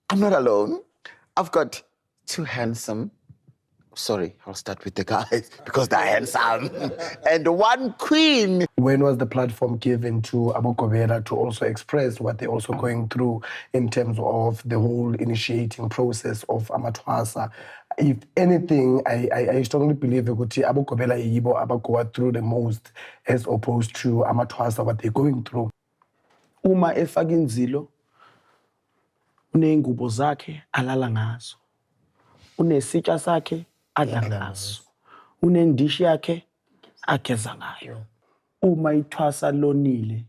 I'm not alone. I've got two handsome, I'll start with the guys because they're handsome, and one queen. When was the platform given to Abu Gobela to also express what they're also going through in terms of the whole initiating process of Amathwasa? If anything, I strongly believe that Abu Gobela yibo abagoa through the most as opposed to Amathwasa, what they're going through. Uma efaka inzilo uney'ngubo zakhe alala ngazo, unesitsha sakhe adla ngaso, unendishi yakhe ageza ngayo. Uma ithwasa lonile,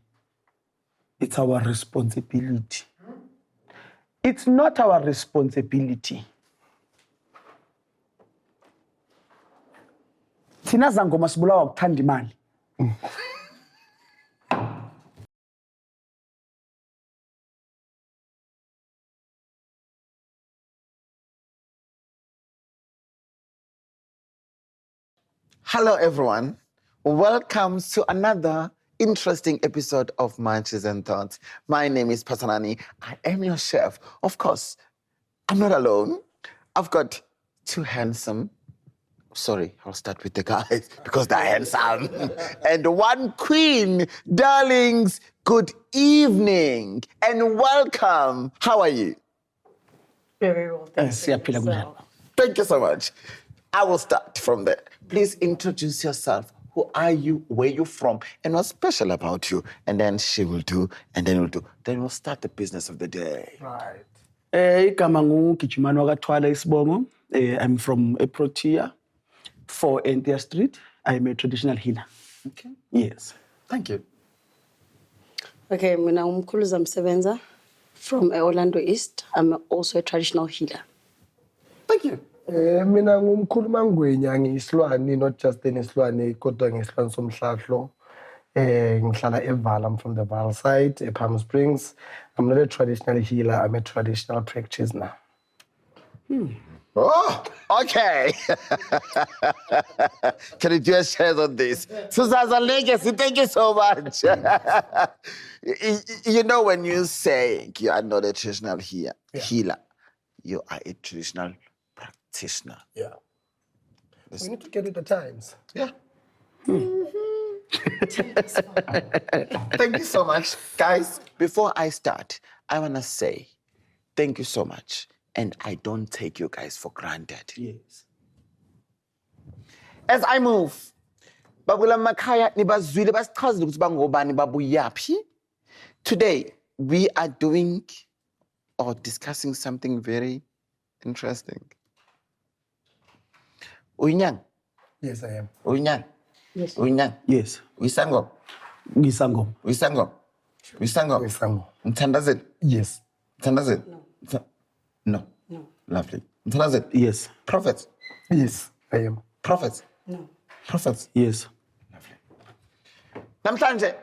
it's our responsibility. It's not our responsibility. Thina zangoma sibulawa ukuthanda imali. Hello, everyone. Welcome to another interesting episode of Munches and Thoughts. My name is Phathanani. I am your chef. Of course, I'm not alone. I've got two handsome, I'll start with the guys because they're handsome, and one queen. Darlings, good evening and welcome. How are you? Very well, thank you. Thank you so much. I will start from there. Please introduce yourself. Who are you? Where you from? And what's special about you? And then she will do, and then we'll do. Then we'll start the business of the day. Right. Igama ngugijimani wakathwala isibongo. I'm from Protea, 4 Entia Street. I'm a traditional healer. Okay. Yes. Thank you. Okay, mina Umkhuluza Msebenza from Orlando East. I'm also a traditional healer. Thank you. Mina ngumkhuluma ngwenya ngiyisilwane, not just enisilwane kodwa ngiyisilwane somhlahlo. Ngihlala eVaal. I'm from the Vaal side, Palm Springs. I'm not a traditional healer, I'm a traditional practitioner. Oh, okay. Can you do a share on this? Susaza Legacy, thank you so much. You know, when you say you are not a traditional healer, you are a traditional practitioner. Yeah. We need to get with the times. Yeah. Thank you so much. Guys, before I start, I want to say thank you so much. And I don't take you guys for granted. Yes. As I move, babula makhaya nibazwile basichazile ukuthi bangobani babuyaphi. Today, we are doing or discussing something very interesting. Uyinyanga? Yes, I am. Uyinyanga? Yes. Uyinyanga? Yes. Uyisangoma? Ngisangoma. Uyisangoma? Uyisangoma? Uyisangoma. Mthandazeli? Yes. Mthandazeli? No. No. Lovely. Mthandazeli? Yes. Prophets? Yes, I am. Prophets? No. Prophets? Yes. Lovely. Namhlanje.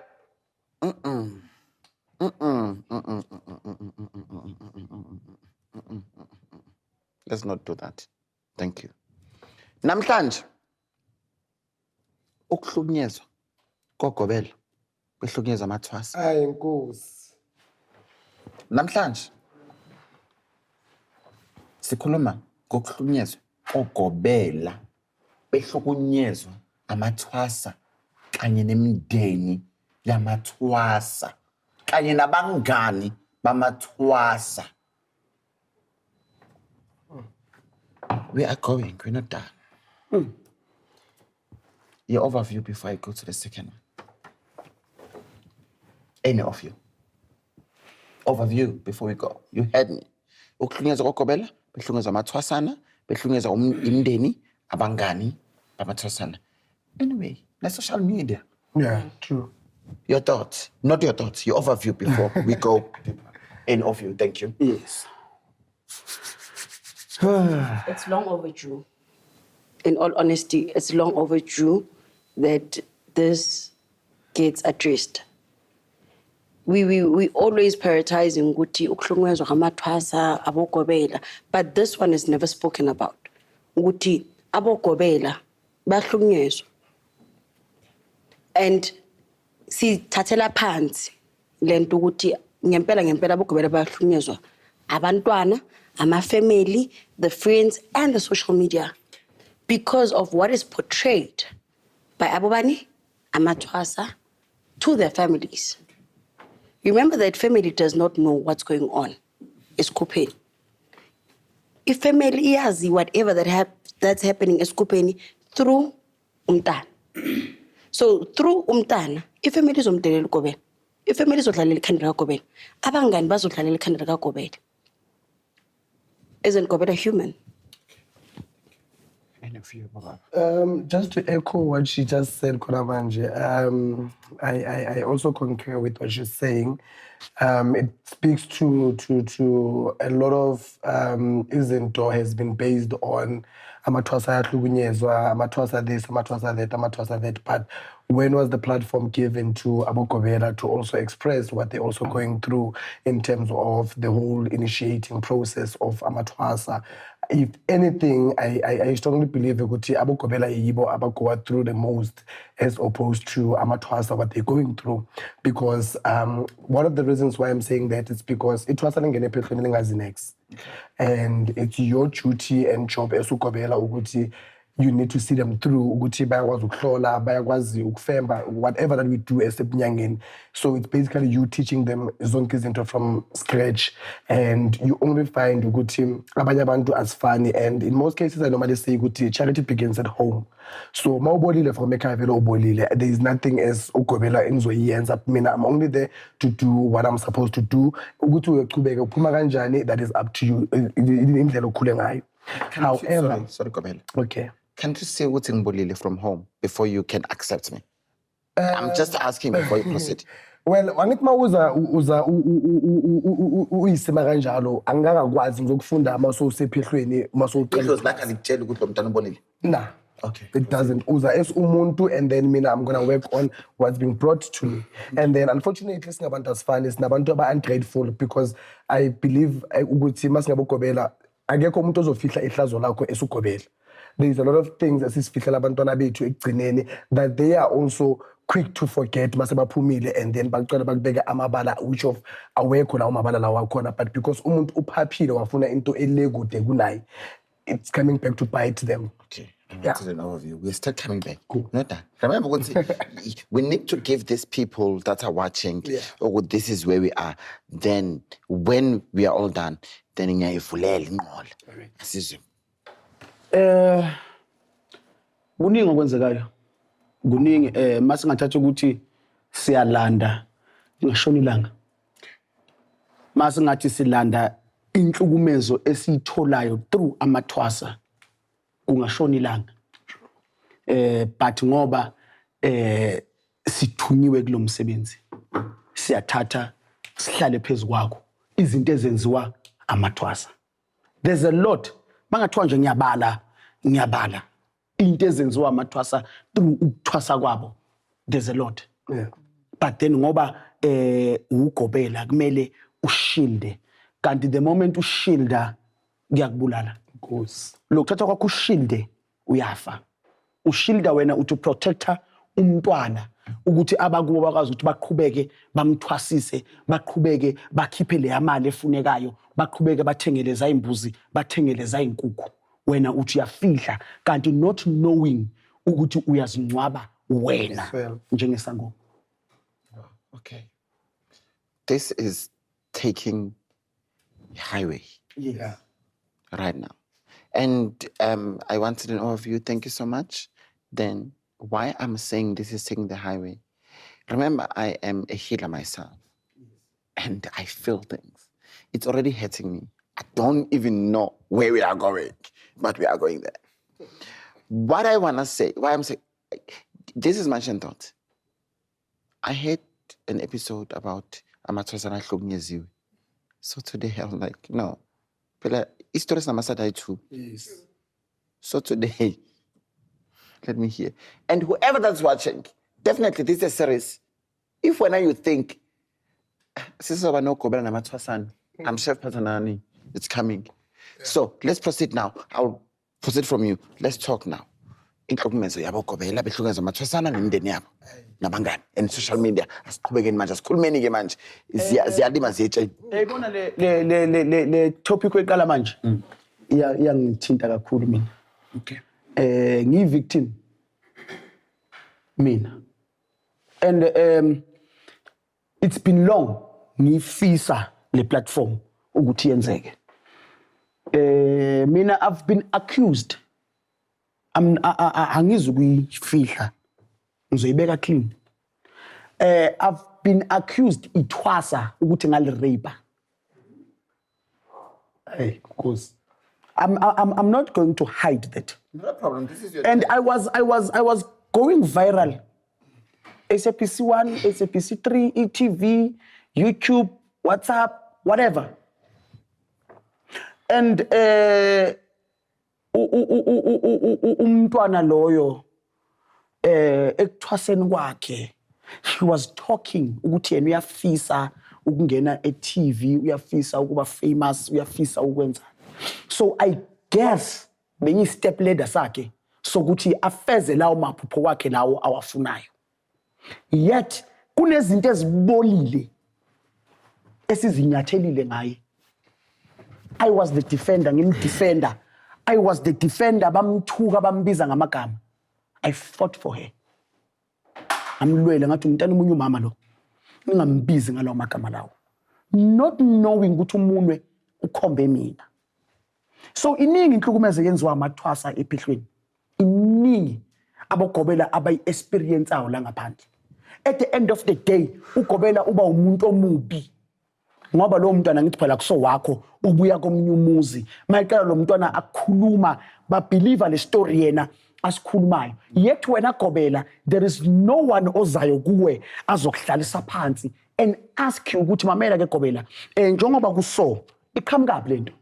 Let's not do that. Thank you. Namhlanje. Ukuhlukunyezwa Ko Gobela. Bahlukunyezwa Amathwasa. Hayi Nkosi. Namhlanje sikhuluma ngokuhlukunyezwa Ko Gobela. Bahlukunyezwa Amathwasa kanye nemndeni yamathwasa kanye nabangani bamathwasa. We are going, we're not done. Your overview before I go to the second one. Any of you. Overview before we go. You heard me. Ukuhlukunyezwa Ko Gobela, bahlukunyezwa Amathwasana, bahlukunyezwa Umndeni, abangani bamathwasana. Anyway, na social media. Yeah, true. Your thoughts, not your thoughts, your overview before we go deeper. Any of you, thank you. Yes. It's long overdue. In all honesty, it's long overdue that this gets addressed. We always prioritize ukuthi ukuhlukunyezwa Amathwasa, Abu Gobela, but this one is never spoken about. Ukuthi Abu Gobela bahlukunyezwa. And sithathela phansi lento ukuthi ngempela Abu Gobela bahlukunyezwa abantwana, ama-family, the friends, and the social media because of what is portrayed by Abobani, Amathwasa, to their families. Remember that family does not know what's going on. It's Kupeni. If family has whatever that's happening is Kupeni through Umndeni. So through Umndeni, if family is Umndeni Gobela, if family is Udlalela Khandela Gobela, abangani bazodlalela Khandela Gobela. Isn't Gobela human? Just to echo what she just said, Konamanje, I also concur with what she's saying. It speaks to a lot of izinto has been based on Amathwasa Bahlukunyezwa, Amathwasa this, Amathwasa that, Amathwasa that. But when was the platform given to Abo Gobela to also express what they're also going through in terms of the whole initiating process of Amathwasa? If anything, I strongly believe that Abo Gobela yibo abagoa through the most as opposed to Amathwasa, what they're going through. Because one of the reasons why I'm saying that is because it was an next. And it's your duty and job as Gobela ukuthi you need to see them through ukuthi bayakwazi ukuhlola bayakwazi ukufemba whatever that we do as ebunyangeni. So it's basically you teaching them zonke izinto from scratch, and you only find ukuthi abanye abantu asifani, and in most cases I normally say ukuthi charity begins at home. So mawubolile from ekhaya vele ubolile, there is nothing as uGobela engizoyenza. Mina I'm only there to do what I'm supposed to do. Ukuthi uyaqhubeka uphuma kanjani, that is up to you indlela okhule ngayo. However, sorry Gobela. Okay. Can't you say what's in Bolile from home before you can accept me? I'm just asking before you proceed. Well, wangithi uza uyisima kanjalo angakakwazi ngokufunda masowusephehlweni Because like I tell you ukuthi umntana ubonile. Nah. Okay. It doesn't. Uza as umuntu, and then mina I'm gonna work on what's being brought to me. And then unfortunately singabantu asifani, sinabantu ungrateful, because I believe ukuthi masingabo Gobela akekho umuntu ozofihla ihlazo lakho esugobela. There is a lot of things esisifihlela abantwana bethu ekugcineni that they are also quick to forget mase baphumile, and then baqala bakubeka amabala which of awekho lawo mabala lawo akhona, but because umuntu uphaphile wafuna into elekude kunaye, it's coming back to bite them. Okay. I wanted an overview. We're still coming back. Cool. Not done. Remember, we need to give these people that are watching, oh, this is where we are. Then, when we are all done, then in kuningi okwenzekayo. Kuningi masingathatha ukuthi siyalanda ngashona ilanga. Masingathi silanda inhlukumezo esitholayo through Amathwasa kungashona ilanga. But ngoba sithunyiwe kulomsebenzi, siyathatha sihlale phezulu kwakho izinto ezenziwa Amathwasa. There's a lot. Mangathiwa nje ngiyabala into ezenziwa Amathwasa through ukuthwasa kwabo. There's a lot. Yeah. But then ngoba uGobela kumele ushilde, kanti the moment ushilda kuyakubulala. Because Lokuthatha kwakho ushilde uyafa. Ushilda wena uthi protector umntwana ukuthi abakubo bakwazi ukuthi baqhubeke bamthwasise, baqhubeke bakhiphe le yamali efunekayo, baqhubeke bathengeleza imbuzi, bathengeleza inkukhu. Wena uthi uyafihla kanti not knowing ukuthi uyazingcwaba wena njengesangoma. Okay. This is taking highway. yeah. Right now. And I wanted an overview. Thank you so much. Then why I'm saying this is taking the highway. Remember, I am a healer myself. And I feel things. It's already hurting me. I don't even know where we are going, but we are going there. What I want to say, why I'm saying, this is my thought. I had an episode about Amathwasa Bahlukunyezwa. So today I'm like, no. History is Namasada too. Yes. So today, let me hear. And whoever that's watching, definitely this is a series. If when you think, I'm Chef Phathanani, it's coming. Yeah. So let's proceed now. I'll proceed from you. Let's talk now. Ukuhlukunyezwa yabo Gobela, behlukunyezwa Amathwasana nemindeni yabo nabangani and social media. Asiqhubekeni manje, asikhulumeni ke manje. Ziyalima ziyetsheni. Uyayibona le topic weqala manje. Iyangithinta kakhulu mina. Okay. Ngiyi victim mina. And it's been long ngifisa le platform ukuthi yenzeke. Mina I've been accused. Angizukuyifihla. Ngizoyibeka clean. I've been accused ithwasa ukuthi ngale rape. Hey, of course. I'm not going to hide that. No problem. This is your And I was going viral. SAPC1, SAPC3, ETV, YouTube, WhatsApp, whatever. And umntwana loyo ekuthwaseni kwakhe, he was talking ukuthi yena uyafisa ukungena e-TV, uyafisa ukuba famous, uyafisa ukwenza. So I guess bengi step ladder sakhe sokuthi afeze lawo maphupho wakhe lawo awafunayo. Yet kunezinto ezibolile esizinyathelile ngaye. I was the defender, ngimdefender. I was the defender, bamthuka bambiza ngamagama. I fought for her. Amlwele ngathi umntana umunye umama lo. Ningambizi ngalawo magama lawo. Not knowing ukuthi umunwe ukhombe mina. So iningi inhlukumeze yenziwa Amathwasa ephihlweni. Iningi abogobela abayi-experience awo la ngaphandle. At the end of the day, uGobela uba umuntu omubi. Ngoba lo mntwana ngithi phela kuso wakho ubuya komunye umuzi. Mayiqala lo mntwana akukhuluma ba believe le story yena asikhulumayo. Yet wena Gobela, there is no one ozayo kuwe azokuhlalisa phansi and ask you ukuthi mamela ke Gobela, njengoba kuso iqhamuka lento.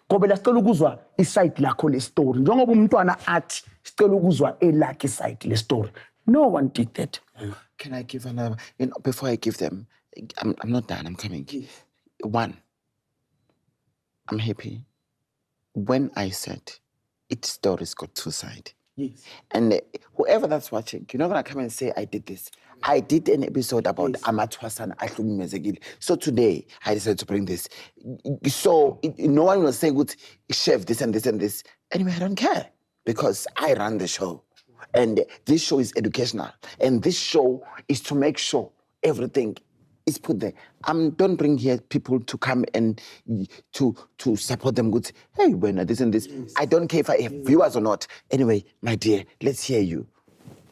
Gobela sicela ukuzwa iside lakho le story. Njengoba umntwana athi sicela ukuzwa elakhe iside le story. No one did that. Can I give another? Before I give them, I'm not done. I'm coming. One, I'm happy. When I said each story's got two sides. Yes. And whoever that's watching, you're not gonna come and say I did this. I did an episode about Amathwasa and Bahlukunyezwa. So today I decided to bring this. So no one will say, "Good chef, this and this and this." Anyway, I don't care because I run the show. And this show is educational. And this show is to make sure everything is put there. Don't bring here people to come and to support them good. Hey, when this and this. Yes. I don't care if I have viewers or not. Anyway, my dear, let's hear you.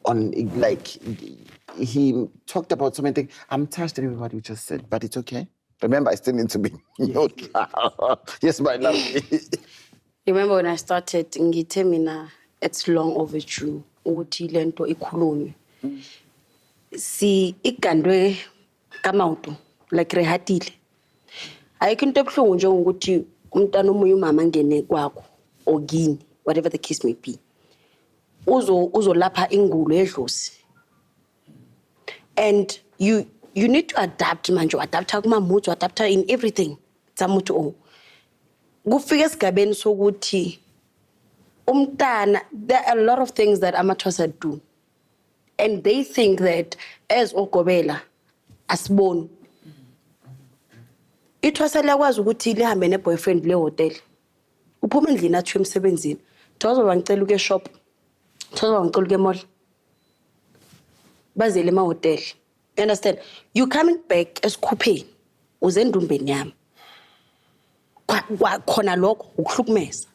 On like he talked about so many things. I'm touched at what you just said, but it's okay. Remember, I still need to be yes, my love. Remember when I started ngithe mina it's long overdue ukuthi lento ikhulunywe. Si igandwe kamauto like rehatile. Ayikho into ebhlungu nje ukuthi umntana omunye umama ngene kwakho ogini whatever the case may be. Uzolapha ingulo edlozi. And you need to adapt manje, adapt kuma mood, adapt in everything. Tsamuthi o. Kufika esigabeni sokuthi umntana, there are a lot of things that Amathwasa do. And they think that as uGobela asiboni. Ithwasa liyakwazi ukuthi lihambe ne-boyfriend le hotel. Uphuma endlini athi emsebenzini. Thozo bangicela uke shop. Thozo bangicela uke mall. Bazele ema hotel. You understand? You coming back esikhupheni uze endumbeni yami. Khona lokho ukuhlukumeza.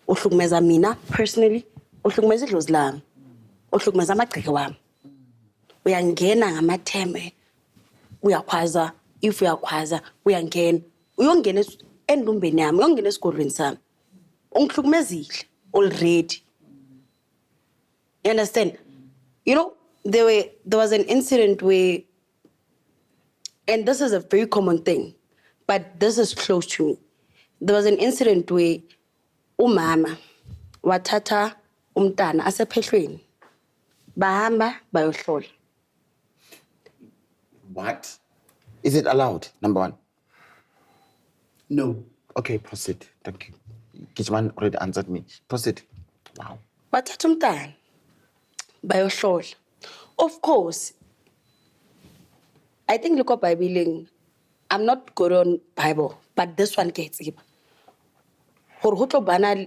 Uhlukumeza mina personally, uhlukumeza idlozi lami. Uhlukumeza amagceke wami. Uyangena ngamatheme. Uyakhwaza, if uyakhwaza, uyangena. Uyongena endumbeni yami, uyongena esigodlweni sami. Ungihlukumezile already. You understand? You know, there was an incident where, and this is a very common thing, but this is close to me. There was an incident where umama wathatha umntana asephehlweni bahamba bayohlola. What? Is it allowed? Number one. No. Okay, proceed. Thank you. Kichman already answered me. Proceed. Wow. Wathatha umntana bayohlola. Of course, I think look Bible. I'm not good on Bible, but this one gets it. Gore ho tlo bana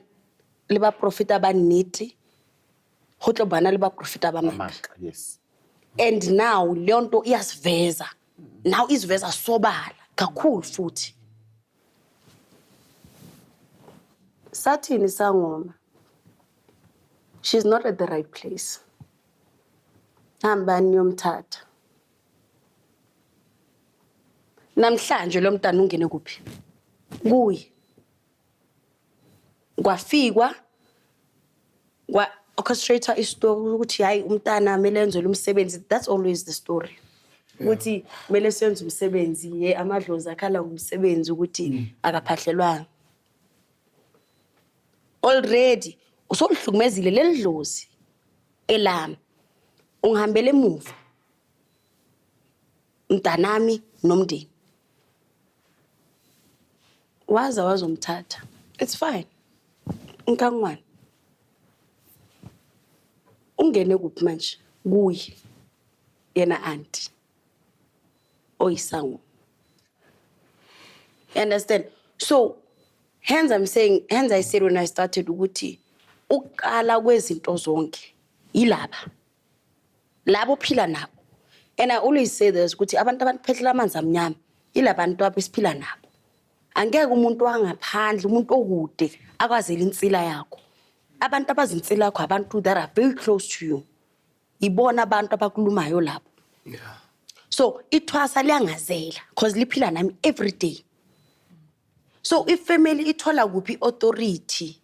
le ba profita ba nnete, ho tlo bana le ba profita ba maka. Yes. And now leonto iyasiveza. Now isiveza sobala kakhulu futhi. Sathini sangoma. She's not at the right place. Hamba niyomthatha. Namhlanje lo mntana ungene kuphi? Kuyi. Kwafikwa orchestrator istory ukuthi hayi umntana kumele enze umsebenzi. That's always the story. Ukuthi kumele senze umsebenzi ye amadlozi akhala ngumsebenzi ukuthi akaphahlelwanga. Already usolihlukumezile lelidlozi elami. Ungihambele emuva. Mntanami nomndeni. Waza wazomthatha. It's fine. Nkangwane. Ungene kuphi manje? Kuyi. Yena auntie. Oyisango. You understand? So, hence I said when I started ukuthi uqala kwezinto zonke yilapha. Labo phila nabo. And I always say this ukuthi abantu abaphethela amanzi amnyama yilabantu abesiphila nabo. Angeke umuntu wangaphandle umuntu okude akwazela insila yakho. Abantu abazinsila yakho abantu that are very close to you. Ibona abantu abakulumayo lapho. Yeah. So ithwasa liyangazela because liphila nami every day. So if family ithola kuphi authority,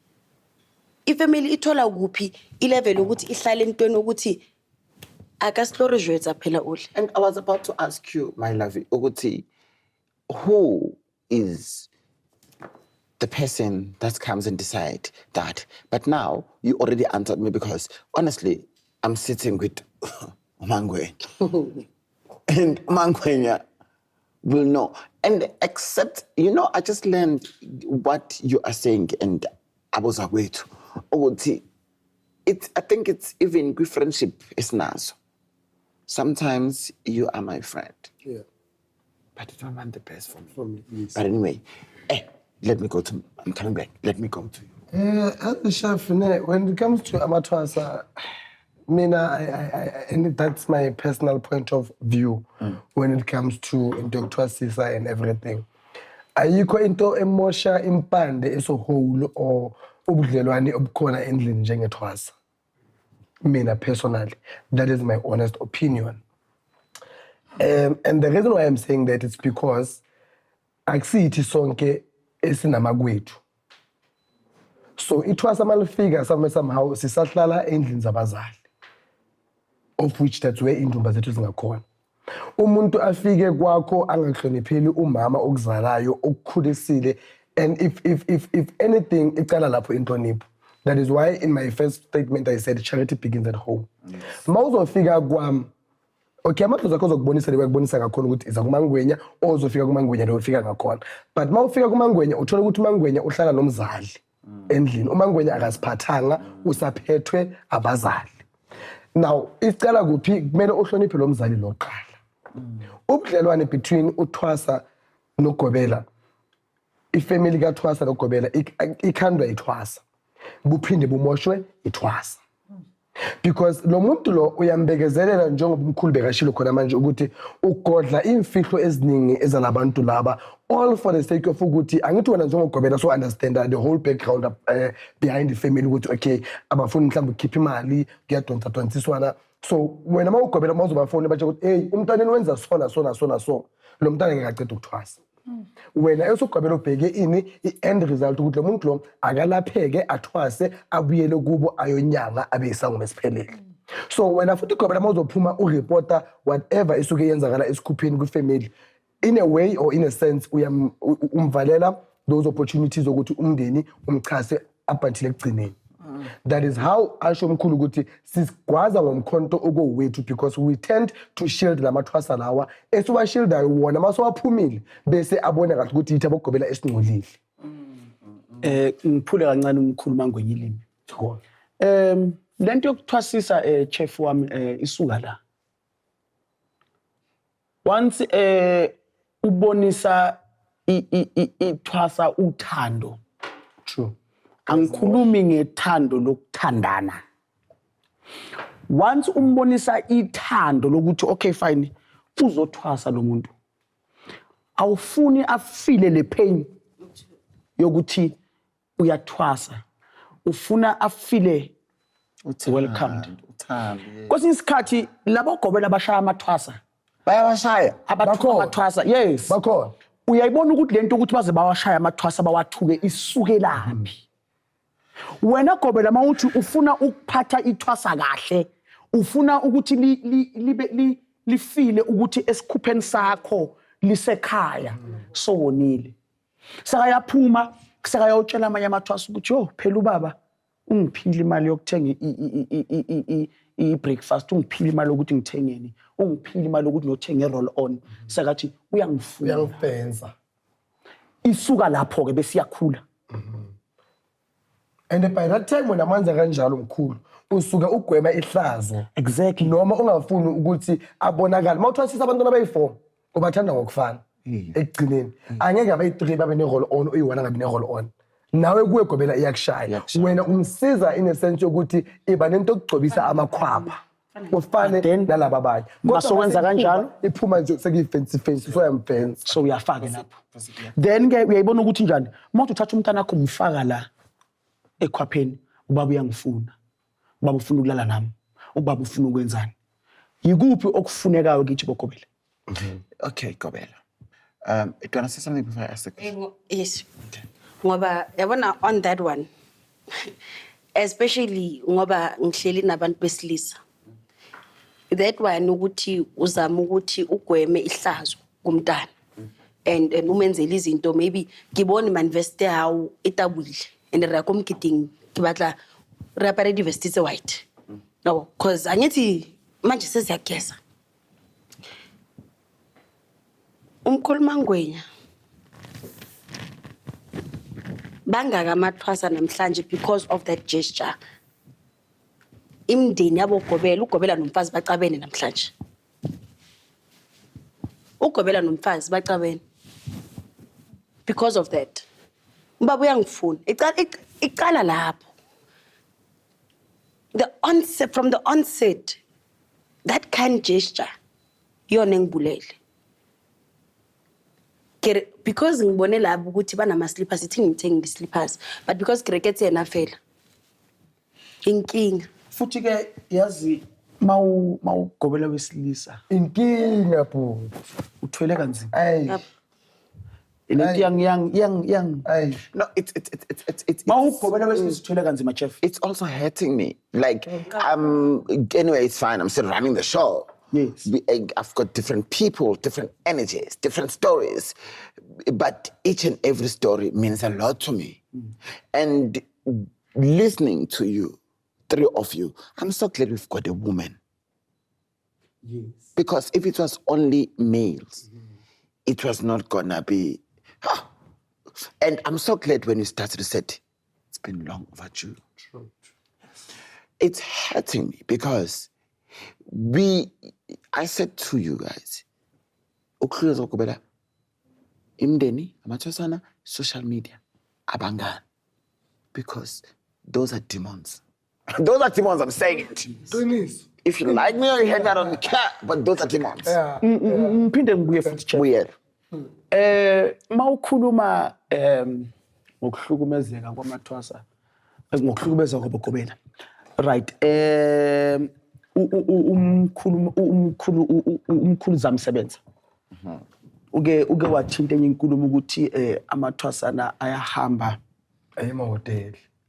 if family ithola kuphi ilevel ukuthi ihlale entweni ukuthi akasilorejwetsa phela uhle. And I was about to ask you, my lovey, ukuthi, who is the person that comes and decide that? But now you already answered me because honestly, I'm sitting with Umangwe. And Umangwenya will know. And except, I just learned what you are saying and I was away to. I think it's even good friendship is nazo. Sometimes you are my friend. Yeah. But you don't want the best for me. Yes. But anyway, I'm coming back. Let me go to you. As the chef, when it comes to Amathwasa, and that's my personal point of view when it comes to Dr. Sisa and everything. Ayikho into emosha impande esohole or ubudlelwane obukhona endlini njengethwasa. Mina personally, that is my honest opinion. And the reason why I'm saying that is because akusithi sonke esinamagwethu. So ithwasa malifika somehow sisahlala endlini zabazali, of which that's where indumba zethu zingakhona. Umuntu afike kwakho angahlonipheli umama okuzalayo okukhulisile, and if anything icala lapho inhlonipho. That is why in my first statement I said charity begins at home. Mawuzofika kwami, okay, amadlozi akho zokubonisa lebakubonisa ngakhona ukuthi iza kuMangwenya ozofika kuMangwenya lofika ngakhona. But mawufika kuMangwenya uthola ukuthi uMangwenya uhlala nomzali endlini. uMangwenya akasiphathanga, usaphethwe abazali. Now, icala kuphi kumele uhloniphe lo mzali loqala. Ubudlelwane between uThwasa noGobela, ifamily kaThwasa noGobela ikhandwa iThwasa. Buphinde bumoshwe iThwasa. Because lo muntu lo uyambekezelela njengoba umkhulu bekashilo khona manje ukuthi ugodla imfihlo eziningi ezalabantu laba, all for the sake of ukuthi angithi wena njengoGobela so understand the whole background behind the family ukuthi okay abafuni mhlawumbe ukhipha imali kuyadonsiswana. So wena mawuGobela mawuzobafona bathi ukuthi hey umntwana wenza so lo mntwana ngekaqeda ukuthwasa. Wena esoGobela ubheke ini i-end result ukuthi lo muntu lo akalapheke athwase abuyele kubo ayonyanga abe isango mesiphelele. So wena futhi uGobela mawuzophuma ureporta whatever isuke yenzakala esikhupheni kwifamily, in a way or in a sense umvalela those opportunities ukuthi umndeni umchase up until ekugcineni. That is how asho umkhulu ukuthi sisigwaza ngomkhonto okowethu, because we tend to shield lamathwasa lawa esiwashildayo wona masowaphumile bese abone kahle ukuthi yithi aboGobela esingcolile. Ngiphule kancane umkhulu Mangwenya ilimi. Lento yokuthwasisa chef wami isuka la. Once ubonisa ithwasa uthando. True. Angikhulumi ngethando lokuthandana. Once umbonisa ithando lokuthi okay fine uzothwasa lo muntu. Awufuni afile le pain yokuthi uyathwasa. Ufuna afile welcomed. Kwesinye isikhathi labo gobela bashaya amathwasa. Bayawashaya. Amathwasa, yes. Bakhona. Uyayibona ukuthi lento ukuthi baze bawashaya amathwasa bawathuke isuke laphi. Wena gobela mawuthi ufuna ukuphatha ithwasa kahle, ufuna ukuthi lifile ukuthi esikhupheni sakho lisekhaya sowonile. Sakayaphuma, sakayotshela amanye amathwasa ukuthi yo phela ubaba ungiphile imali yokuthenga i-breakfast, ungiphile imali yokuthi ngithengeni, ungiphile imali yokuthi ngiyothenga i-roll on. Sakathi uyangifuna. Uyangifenza. Isuka lapho ke bese iyakhula. And by that time when amanza kanjalo mkhulu usuka ugwema ihlazo. Exactly. Noma ungafuni ukuthi abonakala. Mawuthwasisa abantwana bayi4 ubathanda ngokufana. Ekugcineni angeke abayi3 babe ne-roll on uyi1 ngabe ne-roll on. Nawe kuwe gobela iyakushaya. Wena umsiza in a sense yokuthi iba nento okugcobisa amakhwapha. Ufane nalaba abanye. Masokwenza kanjalo iphuma nje sekuyifensi so yamfensi. So uyafaka lapho. Then ke uyayibona ukuthi njani mawuthi uthatha umntana wakho umfaka la ekhwapheni ubaba uyangifuna. Ubaba ufuna ukulala nami. Ubaba ufuna ukwenzani. Yikuphi okufunekayo kithi bogobela? Okay, Gobela. Do you want to say something before I ask the question? Yes. Ngoba yabona on that one, especially ngoba ngihleli nabantu besilisa. That one ukuthi uzama ukuthi ugweme ihlazo kumntana. And umenzela izinto maybe ngibona manveste hawo etabule and re komkiting kibatla re apare di vestise white. No, cause angithi manje sesiyageza. Umkhulumangwenya bangaka amathwasa namhlanje because of that gesture. Umndeni yabo Gobela, uGobela nomfazi bacabene namhlanje. uGobela nomfazi bacabene because of that. Ubaba uyangifuna. Iqala lapho. From the onset, that kind gesture yona ngibulele. Because ngibone labo ukuthi banama slippers ithi ngithenga slippers, but because cricket yena fela inkinga. Futhi ke yazi mawugobela wesilisa Inkinga bho. uthwele kanzima. Ay. Yang. Ay. No, it's Mawugobela wesilisa uthwele kanzima chef. it's also hurting me. Like, anyway, it's fine. I'm still running the show. Yes. I've got different people, different energies, different stories. But each and every story means a lot to me. And listening to you, 3 of you, I'm so glad we've got a woman. Yes. Because if it was only males, it was not gonna be. And I'm so glad when you started to say, it's been long overdue. True. It's hurting me because I said to you guys, Ukuhlukunyezwa Ko Gobela, Umndeni, Amathwasa, social media, abangani. Because those are demons. Those are demons, I'm saying it. Qiniso. If you like me or you hate me, I don't care, but those are demons. Yeah. Ngiphinde ngibuye futhi chef. Weird. Mawukhuluma ngokuhlukumezeka kwamathwasa, ngokuhlukumezeka kwabogobela. Right. Umkhulu zamsebenza. Uke wathinta enye inkulumo ukuthi amathwasana ayahamba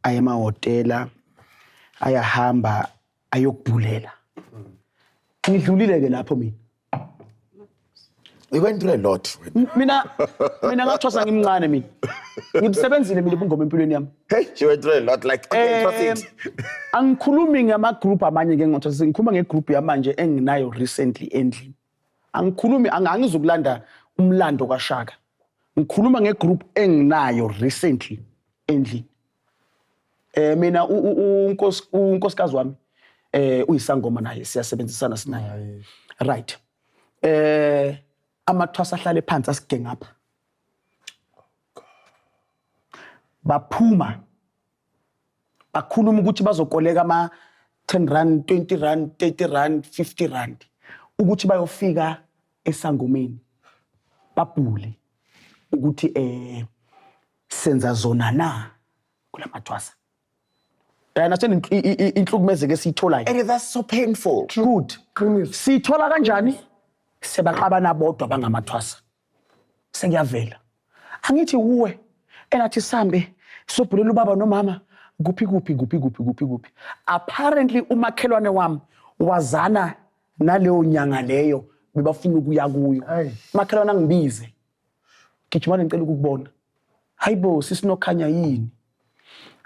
ayemahotela ayahamba ayokubhulela. Ngidlulile ke lapho mina. We went through a lot. Mina ngathwasa ngimncane mina. Ngibusebenzile mina ubungoma empilweni yami. Hey, you went through a lot. Like, okay, proceed. Angikhulumi ngama-group amanye ke ngothwasa, ngikhuluma nge-group yamanje enginayo recently endlini. Angikhulumi angizukulanda umlando kaShaka. Ngikhuluma nge-group enginayo recently endlini. Mina unkosikazi wami uyisangoma naye siyasebenzisana sinaye. Right. Amathwasa ahlale phansi asige ngapha. Baphuma. Bakhuluma ukuthi bazokoleka ama 10 rand, 20 rand, 30 rand, 50 rand ukuthi bayofika esangomeni. Babhule ukuthi senza zona na kulamathwasa. Understand inhlukumezeke esiyitholayo. And that's so painful. Good. Sithola kanjani? Sebaxabana bodwa bangamathwasa. Sekuyavela. Angithi uwe enathi sambe sobhulela ubaba nomama kuphi. Apparently umakhelwane wami wazana naleyo nyanga leyo bebafuna ukuya kuyo. Makhelwane angibize. Gijimani ngicela ukukubona. Hayibo sisinokhanya yini?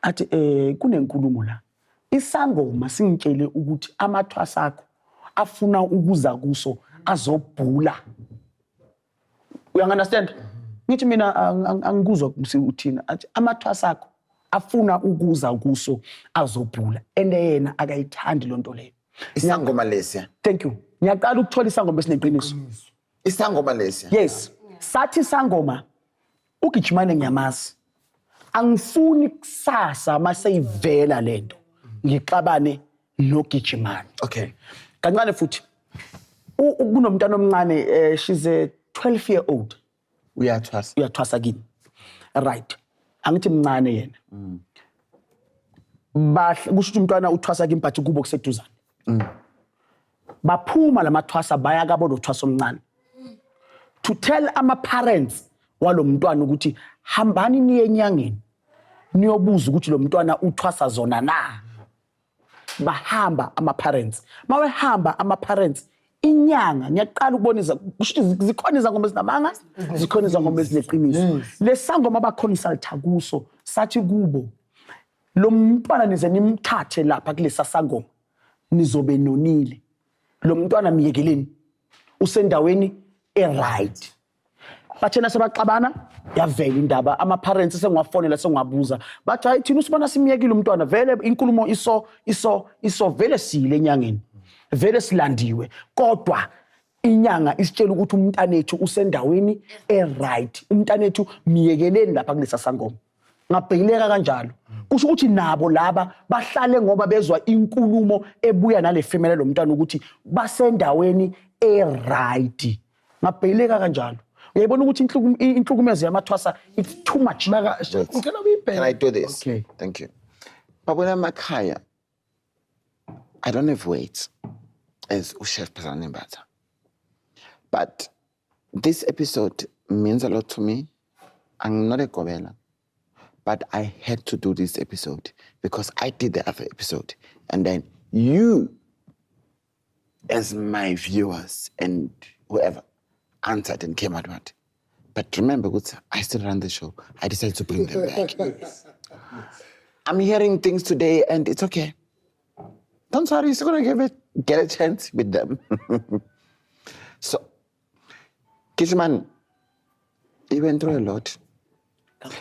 Athi kunenkulumo la. Isangoma singitshele ukuthi amathwasa akho afuna ukuza kuso azobhula. You understand? Ngithi mina angikuzwa uthina. Athi amathwasa akho afuna ukuza kuso azobhula. Yena akayithandi lonto leyo. Isangoma lesiya. Thank you. Ngiyaqala ukuthola isangoma esineqiniso. Isangoma lesiya. Yes. Sathi isangoma ugijimane ngiyamazi. Angifuni kusasa maseyivela lento ngixabane nogijimane. Okay. Kancane futhi kunomntana omncane she's a 12-year-old. Uyathwasa kini. Right. Angithi mncane yena. Kusho ukuthi umntwana uthwasa kimi but kubo kuseduzane. Baphuma lamathwasa baya kabo lothwasa omncane. To tell ama parents walo mntwana ukuthi hambani niye enyangeni niyobuza ukuthi lo mntwana uthwasa zona na. Bahamba ama parents. Mawehamba ama parents inyanga ngiyaqala ukubonisa kusho ukuthi zikhona izangoma ezinamanga zikhona izangoma ezineqiniso. Lesangoma abakhonisalitha kuso sathi kubo lo mntwana nize nimthathe lapha kulesa sangoma nizobe nonile. Lo mntwana miyekeleni usendaweni right. Bathena sebaxabana yavela indaba ama parents sengiwafonela sengiwabuza bathi hayi thina usibona simiyekile umntwana vele inkulumo iso vele sile enyangeni vele silandiwe kodwa inyanga isitshela ukuthi umntanethu usendaweni right. Umntanethu miyekeleni lapha kulesa sangoma. Ngabhekileka kanjalo kusho ukuthi nabo laba bahlale ngoba bezwa inkulumo ebuya nale femele lo mntwana ukuthi basendaweni right. Ngabhekileka kanjalo. Uyayibona ukuthi inhlukumezo yamathwasa it's too much. Can I do this? Okay. Thank you. Babona makhaya. I don't have weight as Chef Phathanani Mbatha. But this episode means a lot to me. I'm not a Gobela. But I had to do this episode because I did the other episode. And then you, as my viewers and whoever, answered and came out with it. But remember, I still run the show. I decided to bring them back. I'm hearing things today and it's okay. Don't worry, you're still going to get a chance with them. So, Kishman, you went through a lot.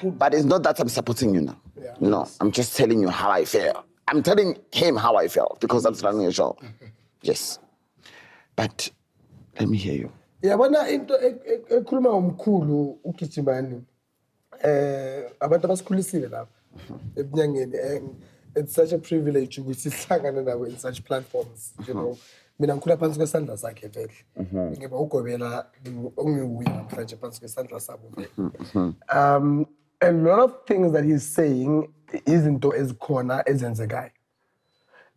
But it's not that I'm supporting you now. Yeah. No, I'm just telling you how I feel. I'm telling him how I felt because I'm running a show. Yes. But let me hear you. Yabona into ekhuluma ngomkhulu uGijimani abantu abasikhulisile lapha ebunyangeni it's such a privilege ukuthi sihlangane nabo in such platforms, you know. Mina ngikhula phansi kwesandla sakhe vele. Ngeba uGobela ongiwuya namhlanje phansi kwesandla sabo vele. A lot of things that he's saying izinto ezikhona ezenzekayo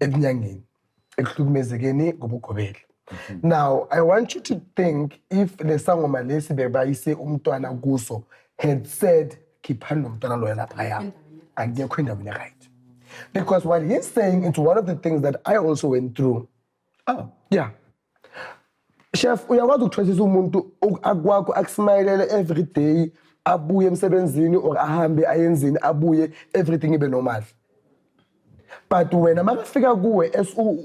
ebunyangeni ekuhlukumezekeni ngoba uGobela. Now, I want you to think if lesangoma lesi bebayise umntwana kuso had said khiphani nomntwana loya lapha akekho endaweni right. Because what he's saying, it's one of the things that I also went through. Oh, yeah. Chef, uyakwazi ukuthwesisa umuntu akwakho akusmayelele every day abuye emsebenzini or ahambe ayenzini abuye everything ibe normal. But when makafika kuwe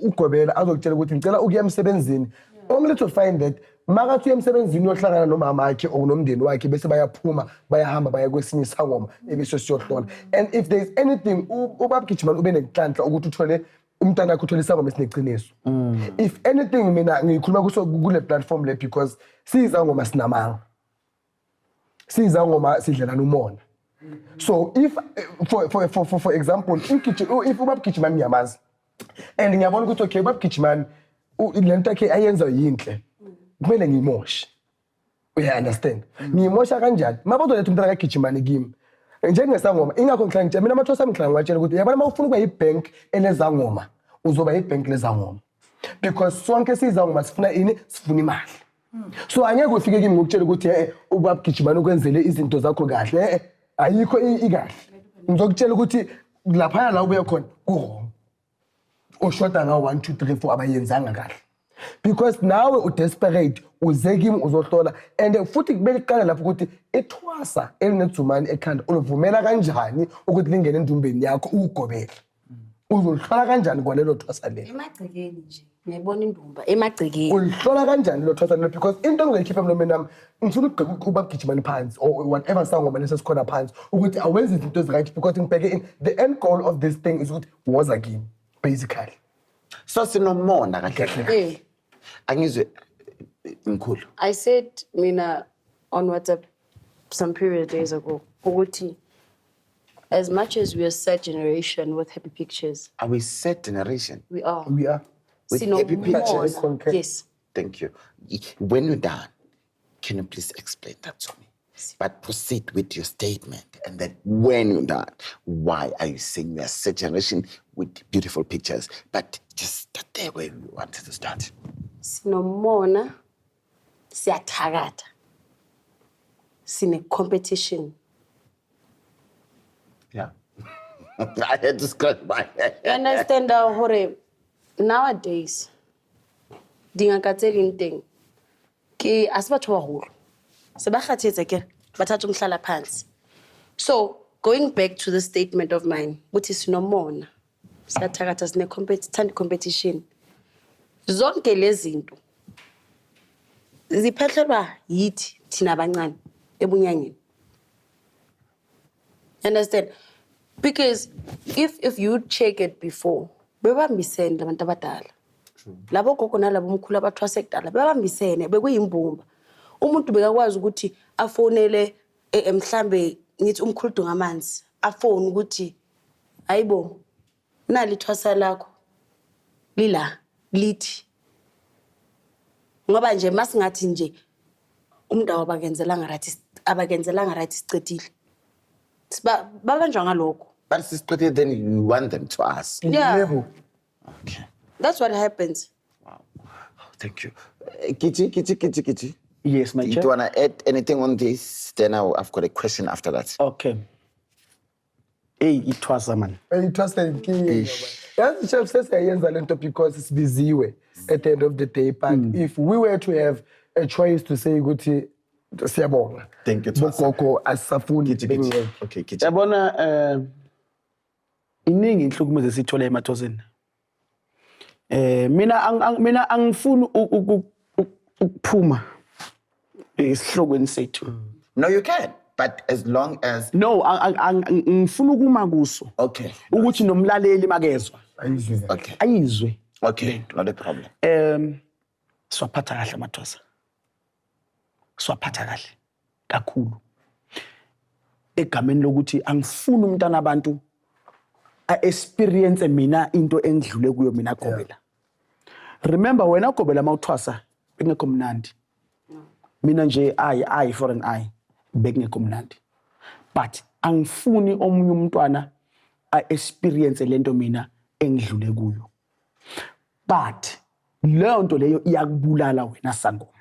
uGobela azokutshela ukuthi ngicela ukuya emsebenzini only to find that makathi emsebenzini yohlangana nomama wakhe or nomndeni wakhe bese bayaphuma bayahamba baya kwesinye isangoma ebese siyohlola. And if there is anything ubabugijimani ube nenhlanhla ukuthi uthole umntana wakhe uthole isangoma esineqiniso. If anything mina ngikhuluma kule platform le because sizangoma sinamanga. Sizangoma sidlelana umona. So if for example if ubabugijimani ngiyamazi and ngiyabona ukuthi okay ubabugijimani lento yakhe ayenza yinhle kumele ngimoshe. You understand? Ngimosha kanjani? Mabazoletha umntana kagijimani kimi. Njengesangoma ingakho ngihlangitshela mina Amathwasa ngihlanga ngitshela ukuthi yabona mawufuna ukuba yibank enezangoma uzoba yibank lezangoma. Because sonke sizangoma sifuna ini? Sifuna imali. So angeke ufike kimi ngokutshela ukuthi ubabugijimani ukwenzele izinto zakho kahle. Ayikho ikahle. Ngizokutshela ukuthi lapha la ubuye khona wrong. Ushoda nga 1 2 3 4 abayenzanga kahle. Because nawe udesperate uze kimi uzohlola and futhi kubele iqala lapho ukuthi ethwasa elinezumani ekhanda uluvumela kanjani ukuthi lingene endumbeni yakho ukugobela. Uzohlola kanjani kwalelo thwasa lelo? Emagcekeni nje. Ngiyabona indumba emagcekeni. Ulihlola kanjani lo thwasa lelo because into engizoyikhipha emlomeni nami ngifuna ukugqika ubabugijimani phansi or whatever sangoma lesesikhona phansi ukuthi awenze izinto eziright because ngibheke in the end goal of this thing is ukuthi woza kimi basically. So sinomona kahle. Angizwe mkhulu. I said mina on WhatsApp some period of days ago ukuthi as much as we are set generation with happy pictures. Are we set generation? We are. We are. With Sino happy pictures? more. Yes. Thank you. When you're done, can you please explain that to me? But proceed with your statement. And then when you're done, why are you saying we are set generation with beautiful pictures? But just start there where we wanted to start. Sinomona, siyathakatha. Sine competition. Yeah. I had to scratch my head. You understand hore nowadays dingakatsela inteng ke asibatho baholo sebakhathetsa ke bathatha umhlala phansi. So going back to the statement of mine uthi sinomona siyathakatha sine competition zonke lezinto ziphethelwa yithi thina abancane ebunyanyeni. Understand? Because if you check it before bebambisene labantu abadala labo gogo nalabo umkhulu abathwasa ekudala bebambisene bekuyimbumba umuntu bekakwazi ukuthi afonele mhlambe ngithi umkhulu dungamanzi afone ukuthi hayibo nali thwasa lakho lila lithi ngoba nje masingathi nje umndawo abakenzelanga right sicedile babanjwa ngalokho. But sister, then you want them to ask. Yeah. Okay. That's what happens. Wow. Oh, thank you. Kichi. Yes, my Do chair. you want to add anything on this? Then I've got a question after that. Okay. Hey, ithwasa man. Ithwasa inkinga. Yazi chef sesiyayenza lento because sibiziwe at the end of the day. But if we were to have a choice to say ukuthi siyabonga. Thank you, Thwasa. Bokoko asisafuni Kichi. Okay, Kichi. Yabona iningi inhlukumeze sithola emathoseni. Mina angifuni ukuphuma esihlokweni sethu. No, you can. But as long as... No, ngifuna ukuma kuso. Okay. Ukuthi nomlaleli makezwa. Okay. Ayizwe. Okay, not a problem. Swaphatha kahle Amathwasa. Swaphatha kahle kakhulu. Egameni lokuthi angifuni umntana abantu experience mina into engidlule kuyo mina Gobela. Remember wena Gobela mawuthwasa bengekho mnandi. Mina nje eye for an eye bengekho mnandi. But angifuni omunye umntwana experience lento mina engidlule kuyo. But leyo nto leyo iyakubulala wena sangoma.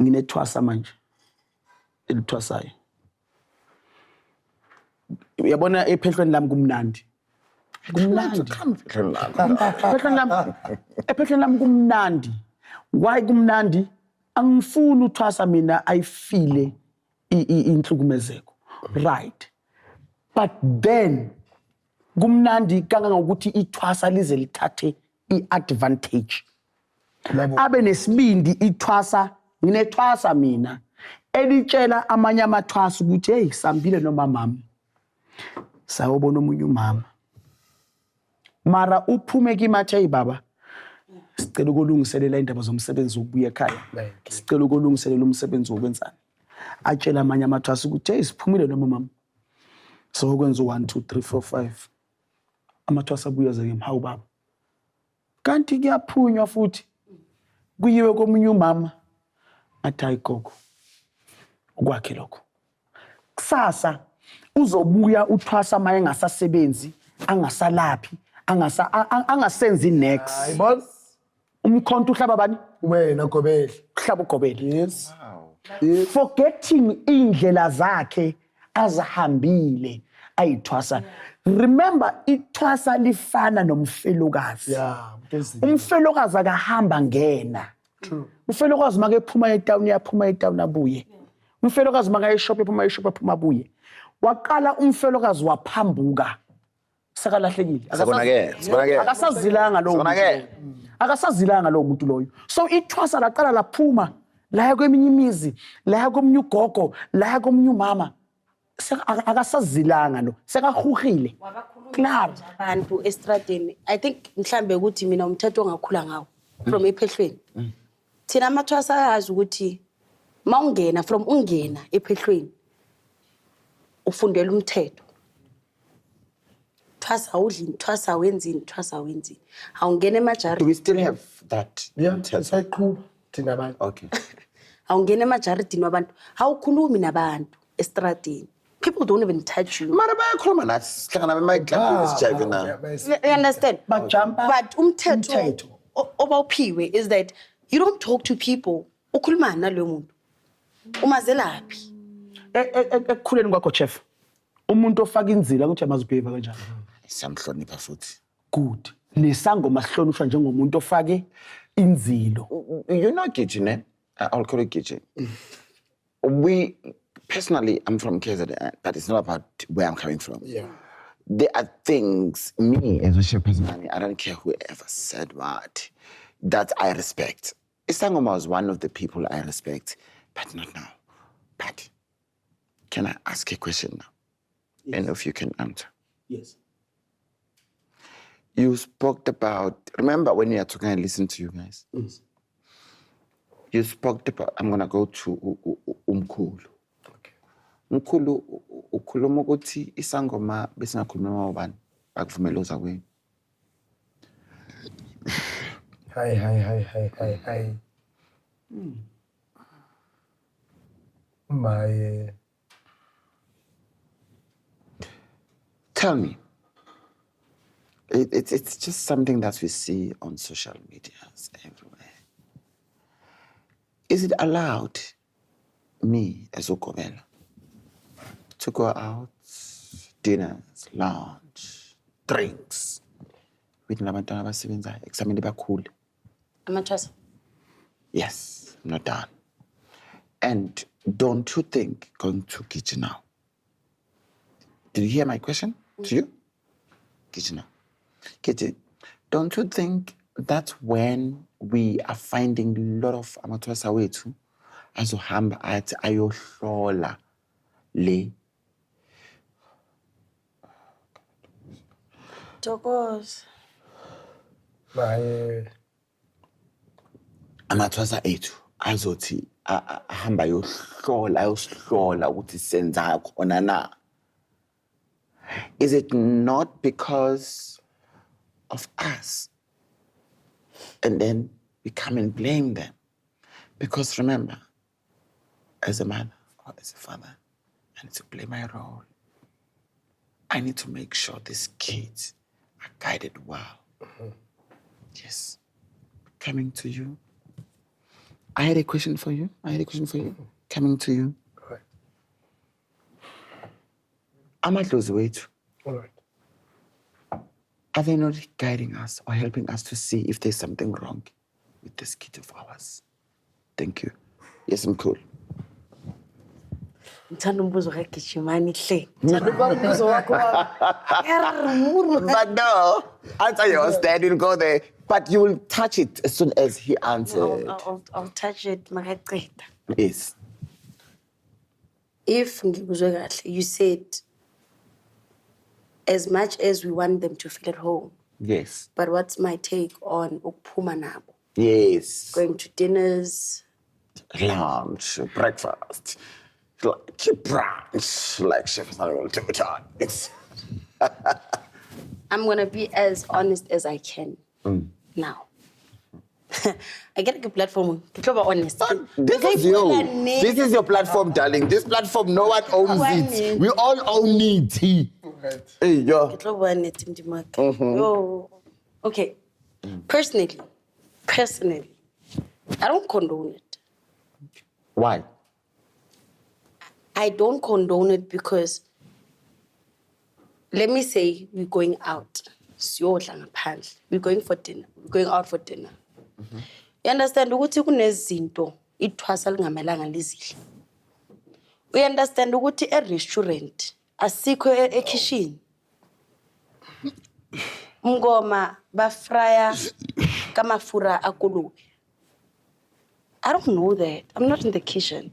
Nginethwasa manje. Elithwasayo. Uyabona ephehlweni lami kumnandi. Kumnandi. Ephehlweni lami kumnandi. Why kumnandi? Angifuni uthwasa mina ayifile inhlukumezeko. Right. But then kumnandi kangangokuthi ithwasa lize lithathe iadvantage. abe nesibindi ithwasa nginethwasa mina elitshela amanye amathwasa ukuthi hey sambile noma mama sawubona umunye umama mara uphume kimathe hey baba sicela ukulungiselela indaba zomsebenzi wokubuya ekhaya sicela ukulungiselela umsebenzi wokwenzana atshela amanye amathwasa ukuthi hey siphumile noma mama so kwenza 1 2 3 4 5 amathwasa abuya zake hawu baba kanti kuyaphunywa futhi kuyiwe komunye umama athi gogo ukwakhe lokho kusasa uzobuya uthwasa maye engasasebenzi angasalaphi angasenzi next Ayibona? umkhonto uhlaba bani Wena Gobela. uhlaba uGobela Yes. forgetting indlela zakhe azahambile ayithwasa remember ithwasa lifana nomfelokazi Yeah. umfelokazi akahamba ngena umfelokazi make ephuma etown yaphuma etown abuye umfelokazi make eshop ephuma eshop aphuma abuye waqala umfelokazi waphambuka sakalahlekile akasazilanga lo akasazilanga lo muntu loyo so ithwasa laqala laphuma la kweminye imizi la komunye ugogo la komunye umama akasazilanga lo sekahuhile claro abantu estradeni I think mhlambe ukuthi mina umthetho ongakhula ngawo from ephehlweni thina amathwasa ayazi ukuthi mawungena from ungena ephehlweni ufundela umthetho thwasa udlini thwasa wenzini thwasa wenzini awungena emajari Do we still have that? Yeah, sayaqhuba thina abantu. Okay. awungena emajaridini wabantu awukhulumi nabantu estradeni people don't even touch you Mara bayakhuluma nathi sihlangana bemayiklaphi sijive na. you understand bajumpa but umthetho obawuphiwe is that you don't talk to people ukhuluma nalo muntu umazelaphi ekukhuleni kwakho chef umuntu ofaka inzila ukuthi amazibheva kanjani Samhlonipha futhi. good nesangoma sihlonishwa njengomuntu ofake inzilo You know Gigi, ne? I'll call it Gigi. We, personally, I'm from KZN, but it's not about where I'm coming from. Yeah. There are things, me as a chef personally, I don't care whoever said what, that I respect. Isangoma was one of the people I respect, but not now. But can I ask a question now? Yes. And if you can answer. yes You spoke about, remember when you are talking, I listened to you guys. yes You spoke about, I'm going to go to Umkhulu. Okay. Umkhulu, ukhuluma ukuthi isangoma besingakhuluma ngobani akuvumeloza kweni. Hi. My Tell me, it's just something that we see on social media everywhere. Is it allowed, me as Gobela, to go out, dinners, lunch, drinks, with nabantwana abasebenzayo, examine bakhulu? amathwasa Yes, I'm not done. And don't you think going to kitchen now? Did you hear my question to you? Kitchen now. Kitchen, don't you think that's when we are finding a lot of Amathwasa wethu azohamba athi ayohlola le Thokoza Amathwasa ethu azothi ahamba ayosihlola ukuthi senza khona na? Is it not because of us? And then we come and blame them. Because remember, as a mother or as a father, I need to play my role. I need to make sure these kids are guided well. Yes. Coming to you. I had a question for you. Coming to you. Right. Amadlozi wethu, All right. are they not guiding us or helping us to see if there's something wrong with this kid of ours? Thank you. Yes, I'm cool. ngithanda umbuzo kagijimani hle ngithanda umbuzo wakho But no, Answer yours, then we'll go there. But you will touch it as soon as he answered. I'll touch it. Makaqeda. Yes. If ngikuzwe kahle, you said as much as we want them to feel at home, Yes. but what's my take on ukuphuma nabo? Yes. Going to dinners. Lunch, breakfast, like brunch, like Chef Samuel two times. I'm gonna be as honest as I can now. I get a good platform. People are honest. This is you. This is your platform, darling. This platform, no one owns it. We all own it. Hey, yo. Yo. Okay. Personally, I don't condone it. Why? I don't condone it because, let me say, we're going out. We're going for dinner. We're going out for dinner. You understand? Ukuthi kunezinto ithwasa lingamelanga lizidle. We understand ukuthi e-restaurant asikho e-kitchen. Mngoma bafraya kamafura akulubi. I don't know that. I'm not in the kitchen.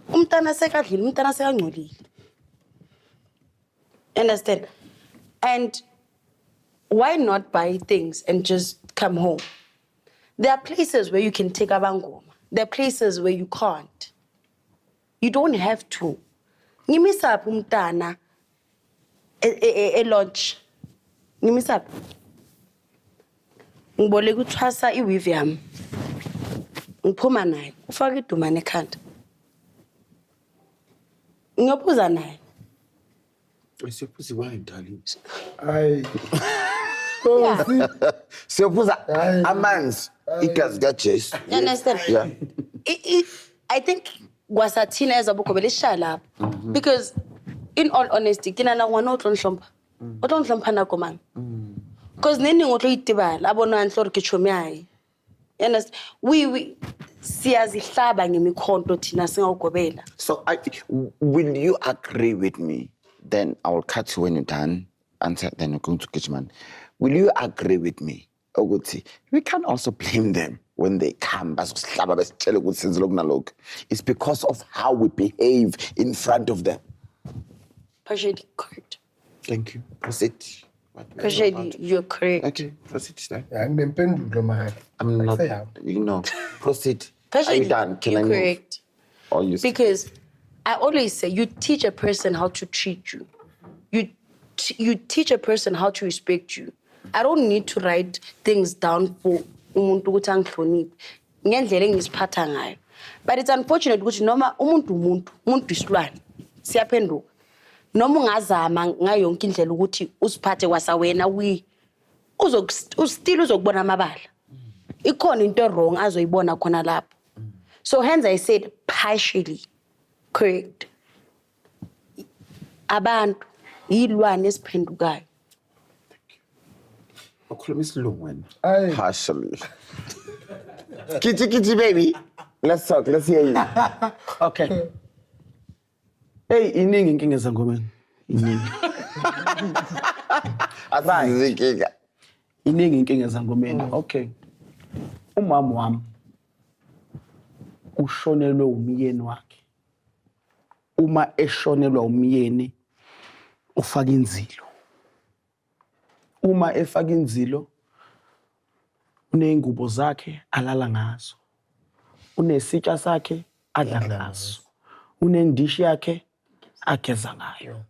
Umntana sekadlile, umntana sekangcolile. Understand? And why not buy things and just come home? There are places where you can take abangoma. There are places where you can't. You don't have to. Ngimisaphi umntana e-lodge. Ngimisaphi. Ngiboleka uthwasa iweave yami. Ngiphuma naye. Ufaka idumane ekhanda. Ngiyophuza naye. Siyophuza wine, darling. Aye. Siyophuza amanzi. Igazi kaJesu. You understand? Yeah. I think kwasathina ezabugobela ishaya lapho. Because in all honesty, kina na ngwana otlonhlompa. Otlonhlompa nako man. Because nini ngotlo itibala abona nhlori ke chomi yayi. You understand? We siyazihlaba ngemikhonto thina singawugobela. So will you agree with me? Then I will cut you when you're done. Answer, then you're going to Kitchman. Will you agree with me? Ukuthi, we can also blame them when they come. It's because of how we behave in front of them. Partially correct. Thank you. Proceed. Partially, you're correct. Okay, proceed. I'm not, you know, proceed. Are Partially, you done? Can you're I move? correct. Or you Because I always say, you teach a person how to treat you. You teach a person how to respect you. I don't need to write things down for umuntu ukuthi angihloniphe. Ngendlela engiziphatha ngayo. But it's unfortunate ukuthi noma umuntu isilwane siyaphenduka. Noma ungazama ngayo yonke indlela ukuthi usiphathe kwasa wena still uzokubona amabala. Ikhona into wrong azoyibona khona lapho. So hence I said partially correct. Abantu yilwane esiphendukayo. Aye. partially. Kitty, baby. Let's talk. Let's hear you. Okay. Hey, iningi inkinga zangomeni. Iningi. Iningi inkinga zangomeni. Okay. Umama wami ushonelwe umyeni wakhe. Uma eshonelwa umyeni ufaka inzilo. Uma efaka inzilo uneyingubo zakhe alala ngazo. Unesitsha sakhe adla ngaso. Unendishi yakhe ageza ngayo.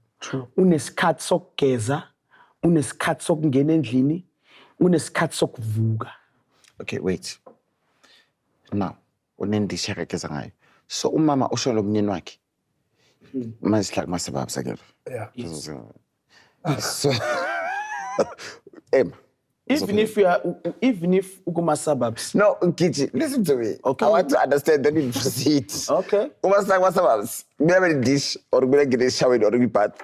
Unesikhathi sokugeza, unesikhathi sokungena endlini, unesikhathi sokuvuka. Okay, wait. Now, unendishi yakhe ageza ngayo. So umama ushonelwe umyeni wakhe. Manje like masabab again. Yeah. So Emma. Even if ukuma suburbs. No, Kichi, listen to me. Okay. I want to understand, then you proceed. Okay. What's a dish or get a shower or repat?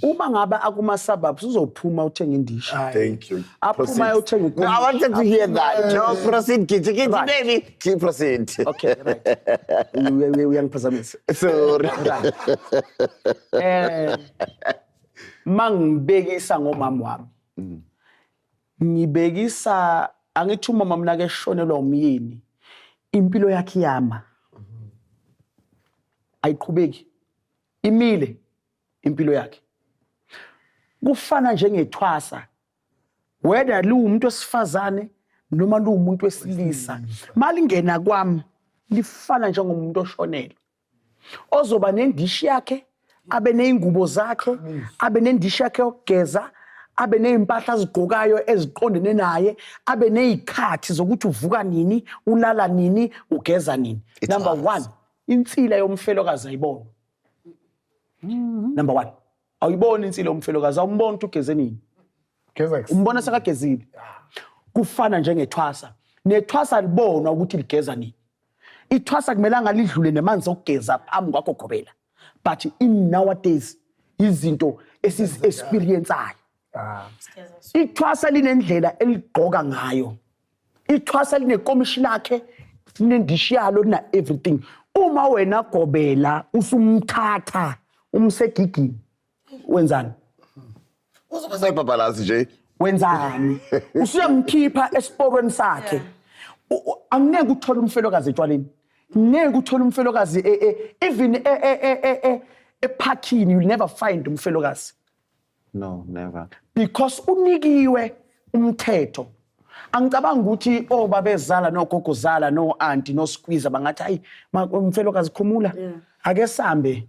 Uma ngaba akuma suburbs uzophuma uthenga indishi. Thank you. Aphuma uthenga. No, I wanted to hear that. No, proceed, Kichi, Right. baby. Keep proceed. Okay, right. We young president. Sorry. Mangibekisa ngomama wami. ngibekisa angithi umama mina ke shonelwa umyeni impilo yakhe yama ayiqhubeki imile impilo yakhe kufana njengethwasa whether umuntu wesifazane noma umuntu wesilisa malingena kwami lifana njengomuntu oshonelwe ozoba nendishi yakhe abe nezingubo zakhe abe nendishi yakhe yokugeza abe nezimpahla azigqokayo eziqondene naye abe nezikhathi zokuthi uvuka nini ulala nini ugeza nini. Number 1 insila yomfelokazi ayibona. Number 1 awuyibona insila yomfelokazi awumbona ukuthi ugeze nini umbona sekagezile kufana njengethwasa nethwasa libona ukuthi ligeza nini ithwasa kumelanga lidlule nemanzi okugeza phambi kwakho Gobela but in nowadays izinto esizexperienceayo ithwasa linendlela eligqoka ngayo ithwasa linekomishini lakhe linendishi yalo lina everything uma wena Gobela usumthatha umsegigini wenzani uzoba sayibhabhalazi nje wenzani usuyamkhipha esiporweni sakhe angeke uthole umfelokazi etshwaleni ngeke uthole umfelokazi even eparkini you'll never find umfelokazi. No, never. Because unikiwe umthetho angicabanga ukuthi babezala nogogo zala no auntie no squeeze bangathi hayi umfelokazi khumula ake sambe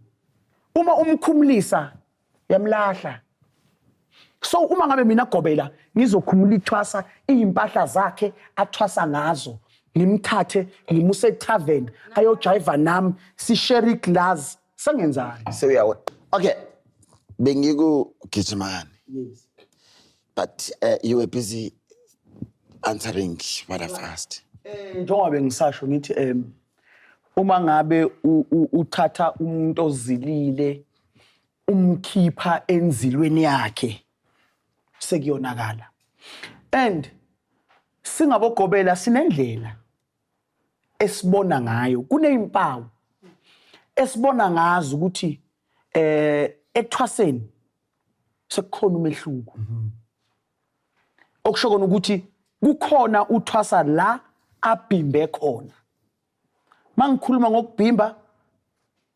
uma umkhumulisa yamlahla. So uma ngabe mina Gobela ngizokhumula ithwasa izimpahla zakhe athwasa ngazo ngimthathe ngimuse tavern ayojiva nami si share glass sengenzani So yeah, okay. Bengiku Gijimani. yes But you were busy answering what I've asked. njengoba ngisasho ngithi uma ngabe uthatha umuntu ozilile umkhipha enzilweni yakhe sekuyonakala and singabo Gobela sinendlela esibona ngayo kunezimpawu esibona ngazo ukuthi ethwaseni sekukhona umehluko okusho kona ukuthi kukhona uthwasa la abhimbe khona mangikhuluma ngokubhimba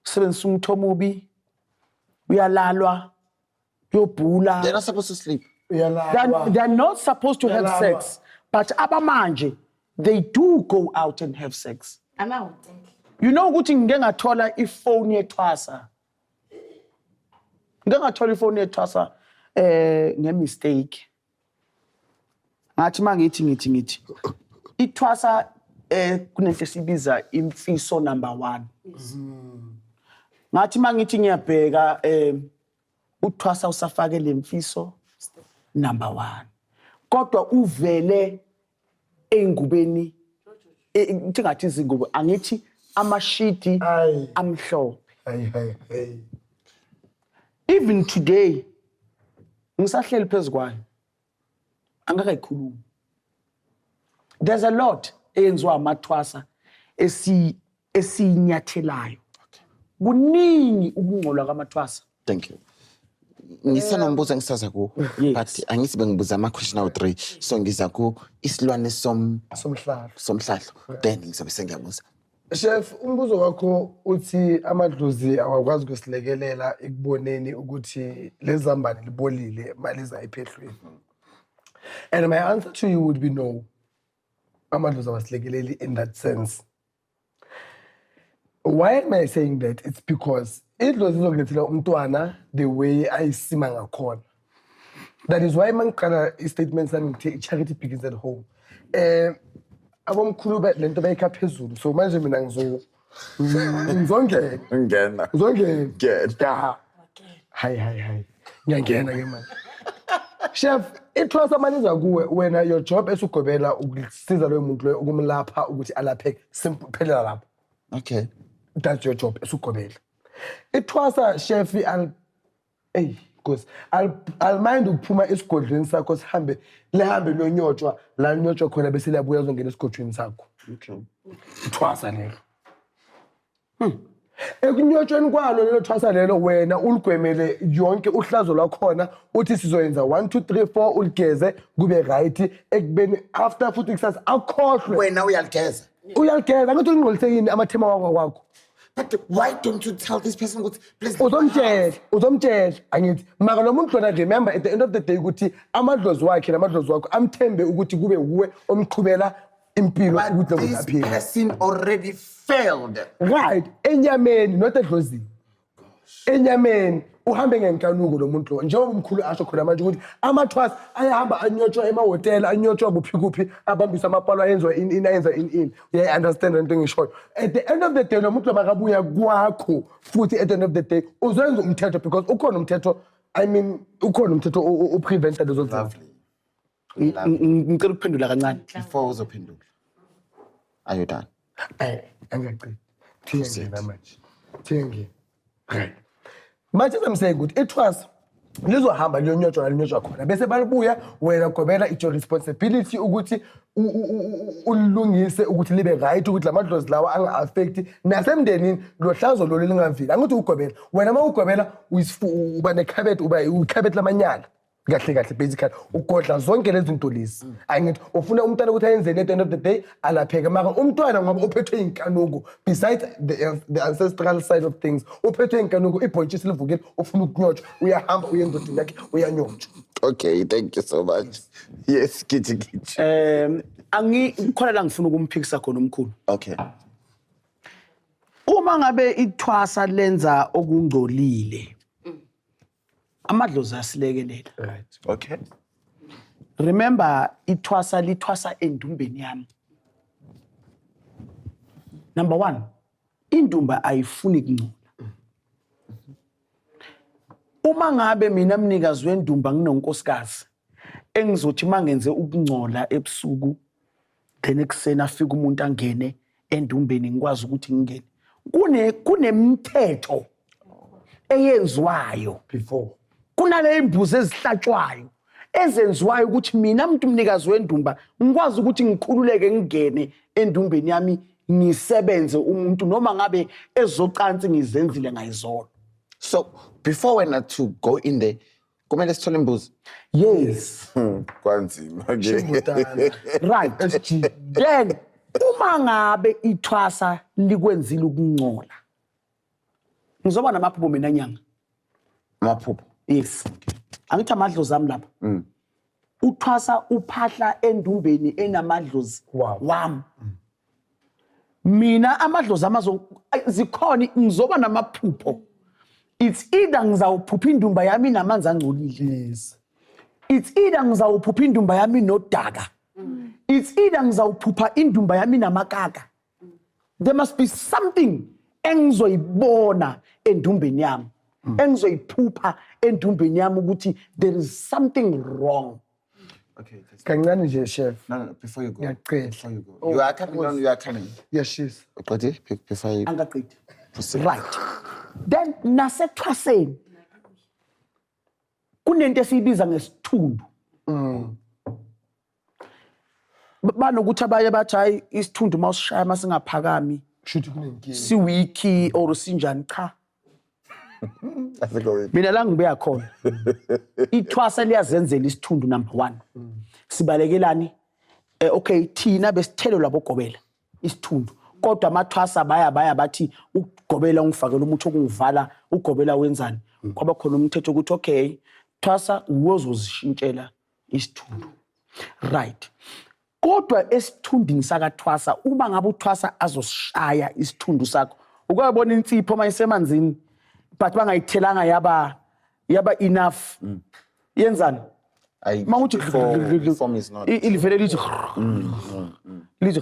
sebenzisa umthomubi uyalalwa yobhula. They're not supposed to sleep. They're not supposed to have sex, but abamanje they do go out and have sex. You know ukuthi ngike ngathola ifone yethwasa. Ngike ngathola ifone yethwasa ngemistake. Ngathi mangithi ithwasa kunento esibiza imfiso number 1. Ngathi mangithi ngiyabheka uthwasa usafake lemfiso number 1 kodwa uvele engubeni ngithi ngathi izingubo angithi amashiti amhlophe even today ngisahleli phezukwayo angakayikhuluma. There's a lot eyenziwa amathwasa esinyathelayo kuningi ukungcola kwamathwasa. Thank you. Ngisanombuzo ngisaza ku but angithi bengibuza ama question awu3 so ngiza ku isilwane somhlahlo then ngizobe sengiyabuza. Chef, umbuzo wakho uthi amadlozi awakwazi ukusilekelela ekuboneni ukuthi lezambane libolile maliza ephehlweni. And my answer to you would be no. Amadlozi awasilekeleli in that sense. Why am I saying that? It's because idlozi lizokulethela umntwana the way ayisima ngakhona. That is why mangiqala istatement sami ngithi charity begins at home. Abomkhulu lento bayikha phezulu so manje mina ngizongena hayi ngiyangena ke manje. Chef, ithwasa maliza kuwe wena your job esugobela ukusiza lo muntu lo ukumlapha ukuthi alapheke simple phelela lapho. Okay. That's your job esugobela. Ithwasa chef because I'll mind ukuphuma esigodlweni sakho sihambe lonyotshwa la nyotshwa khona bese liyabuya uzongena esigodlweni sakho. Okay. Ithwasa lelo. Ekunyotshweni kwalo lelo thwasa lelo wena uligwemele yonke uhlazo lwakhona uthi sizoyenza 1 2 3 4 uligeze kube right ekubeni after futhi kusasa akhohlwe Wena uyaligeza. uyaligeza ngathi ungqolise yini amathema wakho. But why don't you tell this person ukuthi please uzomtshela angithi maka lo muntu lona remember at the end of the day ukuthi amadlozi wakhe namadlozi wakho amthembe ukuthi kube uwe omqhubela impilo ukuthi this lokuzaphila. person already failed. Right, enyameni not edlozini. Enyameni uhambe ngenkanuko lo muntu lo njengoba umkhulu asho khona manje ukuthi amathwasa ayahamba anyotshwa emahotela anyotshwa kuphi abambisa amapalo ayenzwa in yeah, understand into engishoyo. At the end of the day lo muntu makabuya kwakho futhi at the end of the day uzoyenza umthetho because ukhona umthetho ukhona umthetho uprevent lezo zinto. Ngicela ukuphendula kancane Before uzophendula. Are you done? Angaqedi. Thingi manje. Thingi. Right. Manje I'm saying good. It was lizohamba liyonyotshwa khona bese balibuya wena Gobela it's your responsibility ukuthi ulungise ukuthi libe right ukuthi lamadlozi lawa anga affect nasemndenini lo hlazo lo lingavili angithi uGobela wena mawugobela uba nekhabet uba ukhabet lamanyala kahle basically ugodla zonke lezi zinto lezi angithi ufuna umntwana ukuthi ayenzeni at the end of the day alapheke maka umntwana ngoba uphethwe inkanuko besides the ancestral side of things uphethwe inkanuko ibhontshisi livukile ufuna ukunyotshwa uyahamba uyendodini yakhe uyanyotshwa. Okay, thank you so much. Yes, kithi. khona la ngifuna ukumphikisa khona umkhulu. Okay. Uma ngabe ithwasa lenza okungcolile amadlozi asilekelela. Right. Okay. Remember ithwasa lithwasa endumbeni yami. Number 1, indumba ayifuni kungcola. Uma ngabe mina mnikazi wendumba nginonkosikazi engizothi mangenze ukungcola ebusuku then ekseni afika umuntu angene endumbeni ngikwazi ukuthi ngingene. Kunemithetho eyenziwayo Before. kunale imbuzi ezihlatshwayo ezenziwayo ukuthi mina umuntu mnikazi wendumba ngikwazi ukuthi ngikhululeke ngingene endumbeni yami ngisebenze umuntu noma ngabe ezocansi ngizenzile ngayizolo. So before when to go in there, kumele sithole imbuzi. Yes. Kwanzima. Right. Then uma ngabe ithwasa likwenzile ukungcola ngizoba namaphupho mina nyanga. Amaphupho. Yes. Angithi amadlozi ami lapha. Uthwasa uphahla endumbeni enamadlozi wami. Mina amadlozi amazo zikhona ngizoba namaphupho. It's either ngizawuphupha indumba yami namanzi angcolile. Yes. It's either ngizawuphupha indumba yami nodaka. It's either ngizawuphupha indumba yami namakaka. There must be something engizoyibona endumbeni yami. Engizoyiphupha endumbeni yami ukuthi there is something wrong. Okay. Kancane nje chef. No, before you go. Ngiyacela. Before you go. You are coming on, you are coming. Yes, she's. Uqede before you Angaqedi. proceed. Right. Then nasethwaseni kunento esiyibiza ngesithundu. Banokuthi abaye bathi hayi isithundu mawusishaya masingaphakami Should kunenkinga. siwiki or sinjani cha. Mina la ngibuya khona. Ithwasa liyazenzela isithundu number 1. Sibalekelani? Okay, thina besithelo labo Gobela isithundu. Kodwa amathwasa baya bathi uGobela ungifakela umuthi okungivala uGobela wenzani? Kwaba khona umthetho ukuthi okay, thwasa uwozozishintshela isithundu. Right. Kodwa esithundini sakathwasa uma ngabe uthwasa azosishaya isithundu sakho ukuyabona insipho mayisemanzini but bangayithelanga yaba enough yenzani mawuthi form is not. ilivele lithi lithi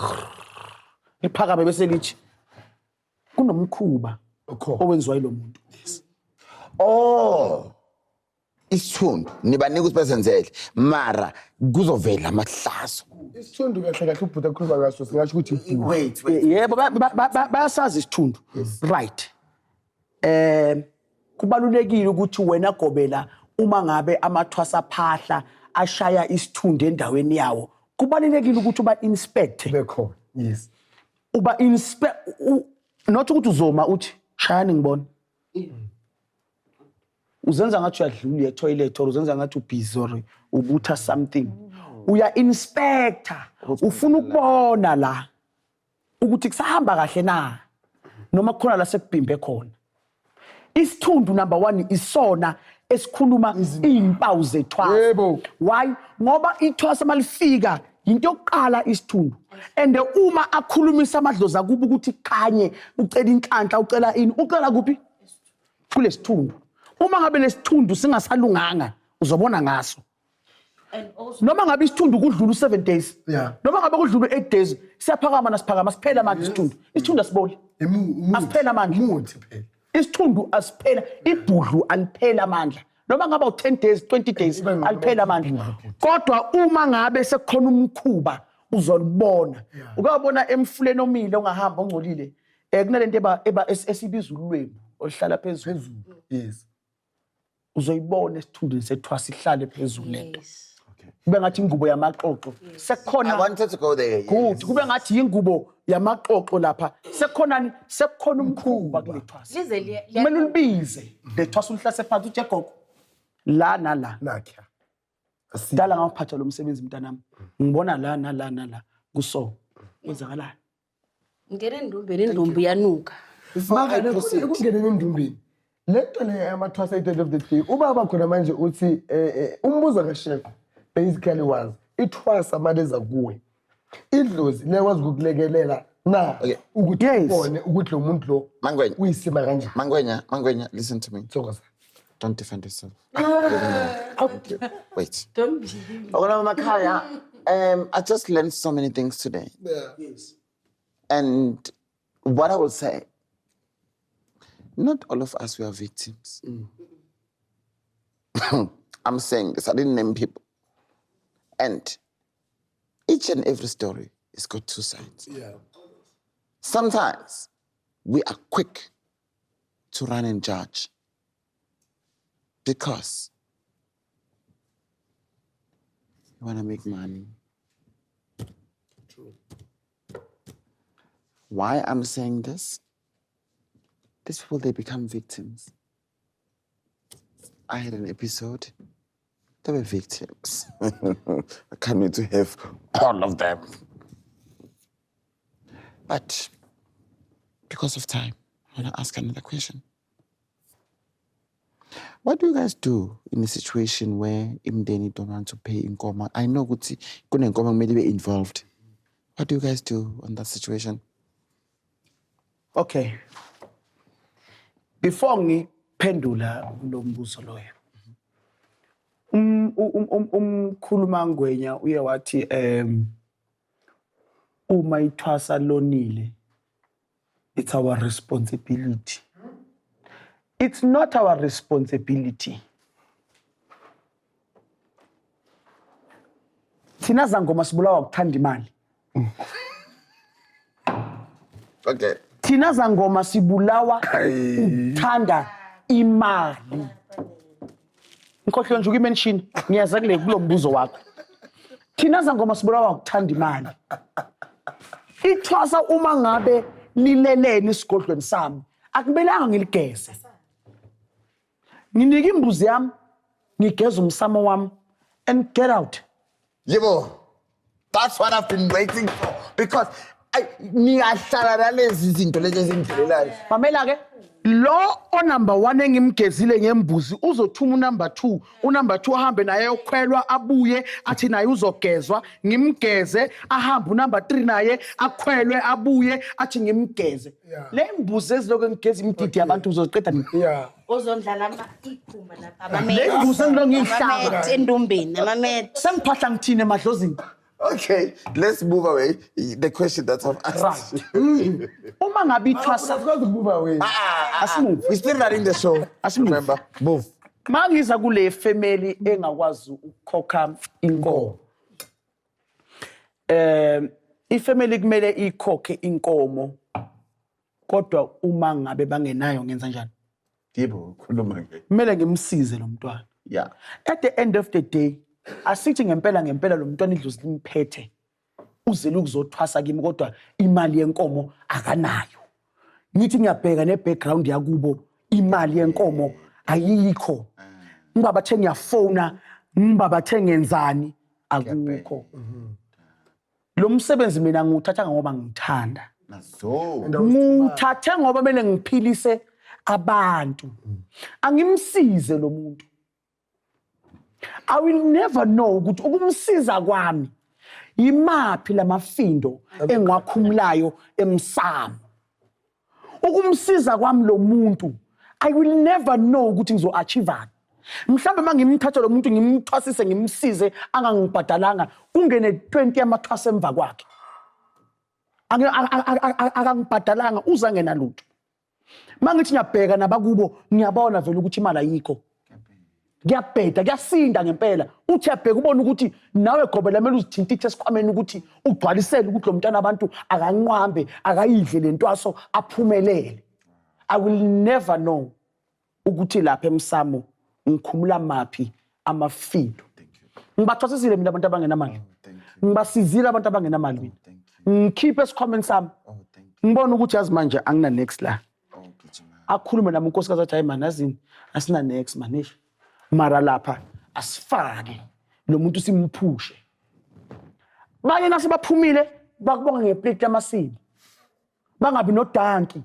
liphakame bese lithi kunomkhuba owenziwa yilo muntu. Oh. Isithundu nibanika ukuthi besenzele mara kuzovela amahlazo. Isithundu kahle ubhuda khuluma ngaso singasho ukuthi Wait. Yebo bayasazi isithundu. Right. Kubalulekile ukuthi wena Gobela uma ngabe amathwasa phahla ashaya isithundu endaweni yawo kubalulekile ukuthi uba inspect bekhona. Yes. uba inspect not ukuthi uzoma uthi shayani ngibona uzenza ngathi uyadlula etoilet or uzenza ngathi ubusy or ubutha something uya inspector ufuna ukubona la ukuthi kusahamba kahle na noma khona la sekubhimbe khona isithundu number 1 isona esikhuluma izimpawu zethwasa Yebo. why ngoba ithwasa malifika into yokuqala isithundu and uma akhulumisa amadlozi kuba ukuthi kanye ucela inhlanhla ucela ini ucela kuphi kulesithundu uma ngabe lesithundu singasalunganga uzobona ngaso noma ngabe isithundu kudlula u7 days Yeah. noma ngabe kudlula u8 days siyaphakama nasiphakama siphela manje isithundu asiboli asiphela amandla umuthi phela isithundu asiphela ibhudlu aliphela amandla noma ngaba u10 days 20 days aliphela amandla kodwa uma ngabe sekukhona umkhuba uzolibona ukabona emfuleni omile ongahamba ongcolile kunalento eba esibiza ulwembu olihlala phezulu yes uzoyibona esithundweni sethwasa ihlale phezulu lento kube ngathi ingubo yamaxoxo sekukhona I wanted to go there. good kube ngathi ingubo yamaxoxo lapha sekukhona umkhuba kulethwasa kumele ulibize lethwasa ulihlase phansi uthi gogo la nala nakha sidala ngaphatha lo msebenzi mntanami ngibona la nala kuso kwenzakalani ngene endumbeni indumbu yanuka manje ukungena endumbeni lento le amathwasa at the end of the day ubaba khona manje uthi umbuzo kaShef basically was ithwasa maleza kuwe idlozi lekwazi ukukulekelela na ukuthi ubone ukuthi lo muntu lo Mangwenya. uyisima kanje Mangwenya, listen to me. Thokoza. Don't defend yourself. Wait. don't be Makaya, I just learned so many things today. yes And what I will say, not all of us were victims. I'm saying this, I didn't name people. And each and every story has got two sides. Yeah. Sometimes we are quick to run and judge because you want to make money. True. Why I'm saying this? These people, they become victims. I had an episode. They were victims. I can't wait to have all of them. But because of time, I want to ask another question. What do you guys do in a situation where Umndeni don't want to pay Nkoma? I know Kuti Nkoma may be involved. What do you guys do in that situation? okay before ngiphendula lo mbuzo loyo umkhuluma ngwenya uye wathi uma ithwasa lonile it's our responsibility. It's not our responsibility. Thina zangoma sibulawa ukuthanda imali. Okay. Thina zangoma sibulawa ukuthanda imali. Ngikhohle nje ukumention ngiyaza kule kulombuzo wakho. Thina zangoma sibulawa ukuthanda imali. Ithwasa uma ngabe lilelene isigodlweni sami akubelanga ngiligeze. Nginika imbuzi yami ngigeza umsamo wami and get out. Yebo, that's what I've been waiting for because niyahlala nalezi izinto lezi ezindlelayo. Mamela ke lo number 1 engimgezile ngembuzi uzothuma number 2 number 2 ahambe naye yokhwelwa abuye athi naye uzogezwa ngimgeze ahambe number 3 naye akhwelwe abuye athi ngimgeze le mbuzi eziloko ngigeza imdidi yabantu uzoqeda nini ozondlala ikhumba lapha le mbuzi engilo ngihlaba endumbeni amamet sengiphahla ngithini emadlozini. Okay, let's move away. The question that I've asked. Right. Uma ngabe ithwasa move away. asimove. We're still running the show. Remember, move. Mangiza kule family engakwazi ukukhokha inkomo. Ifamily kumele ikhokhe inkomo. Kodwa uma ngabe bangenayo ngenza njani? Yebo, khuluma ke. Kumele ngimsize lo mntwana. Yeah. At the end of the day, asithi ngempela lo mntwana idlozi limphethe. Uzele ukuzothwasa kimi kodwa imali yenkomo akanayo. ngithi ngiyabheka ne-background yakubo imali yenkomo ayikho ngoba bathe ngiyafona ngoba bathe ngenzani akukho lo msebenzi mina nguthatha ngoba ngithanda Nazo. nguthathe ngoba kumele ngiphilise abantu angimsize lo muntu I will never know ukuthi ukumsiza kwami imaphi lamafindo engiwakhumulayo emsamo ukumsiza kwami lo muntu I will never know ukuthi ngizo-achievani mhlawumbe mangimthatha lo muntu ngimthwasise ngimsize angangibhadalanga kungene 20 yamathwasa emva kwakhe akangibhadalanga uzangena lutho mangithi ngiyabheka nabakubo ngiyabona vele ukuthi imali ayikho ngiyabheda kuyasinda ngempela uthi yabheka ubona ukuthi nawe Gobela kumele uzithintithe esikhwameni ukuthi ugcwalisele ukuthi lo mntana abantu akanqwambe akayidle lentwaso aphumelele I will never know ukuthi lapha emsamo ngikhumula maphi amafindo ngibathwasisile mina abantu abangenamali ngibasizile abantu abangenamali mina ngikhiphe esikhwameni sami ngibona ukuthi yazi manje angina next la akhulume nami unkosikazi athi hayi man yazini asina next manish mara lapha asifake lo muntu simphushe baye nase baphumile bakubonga ngeplate yamasini bangabi nodanki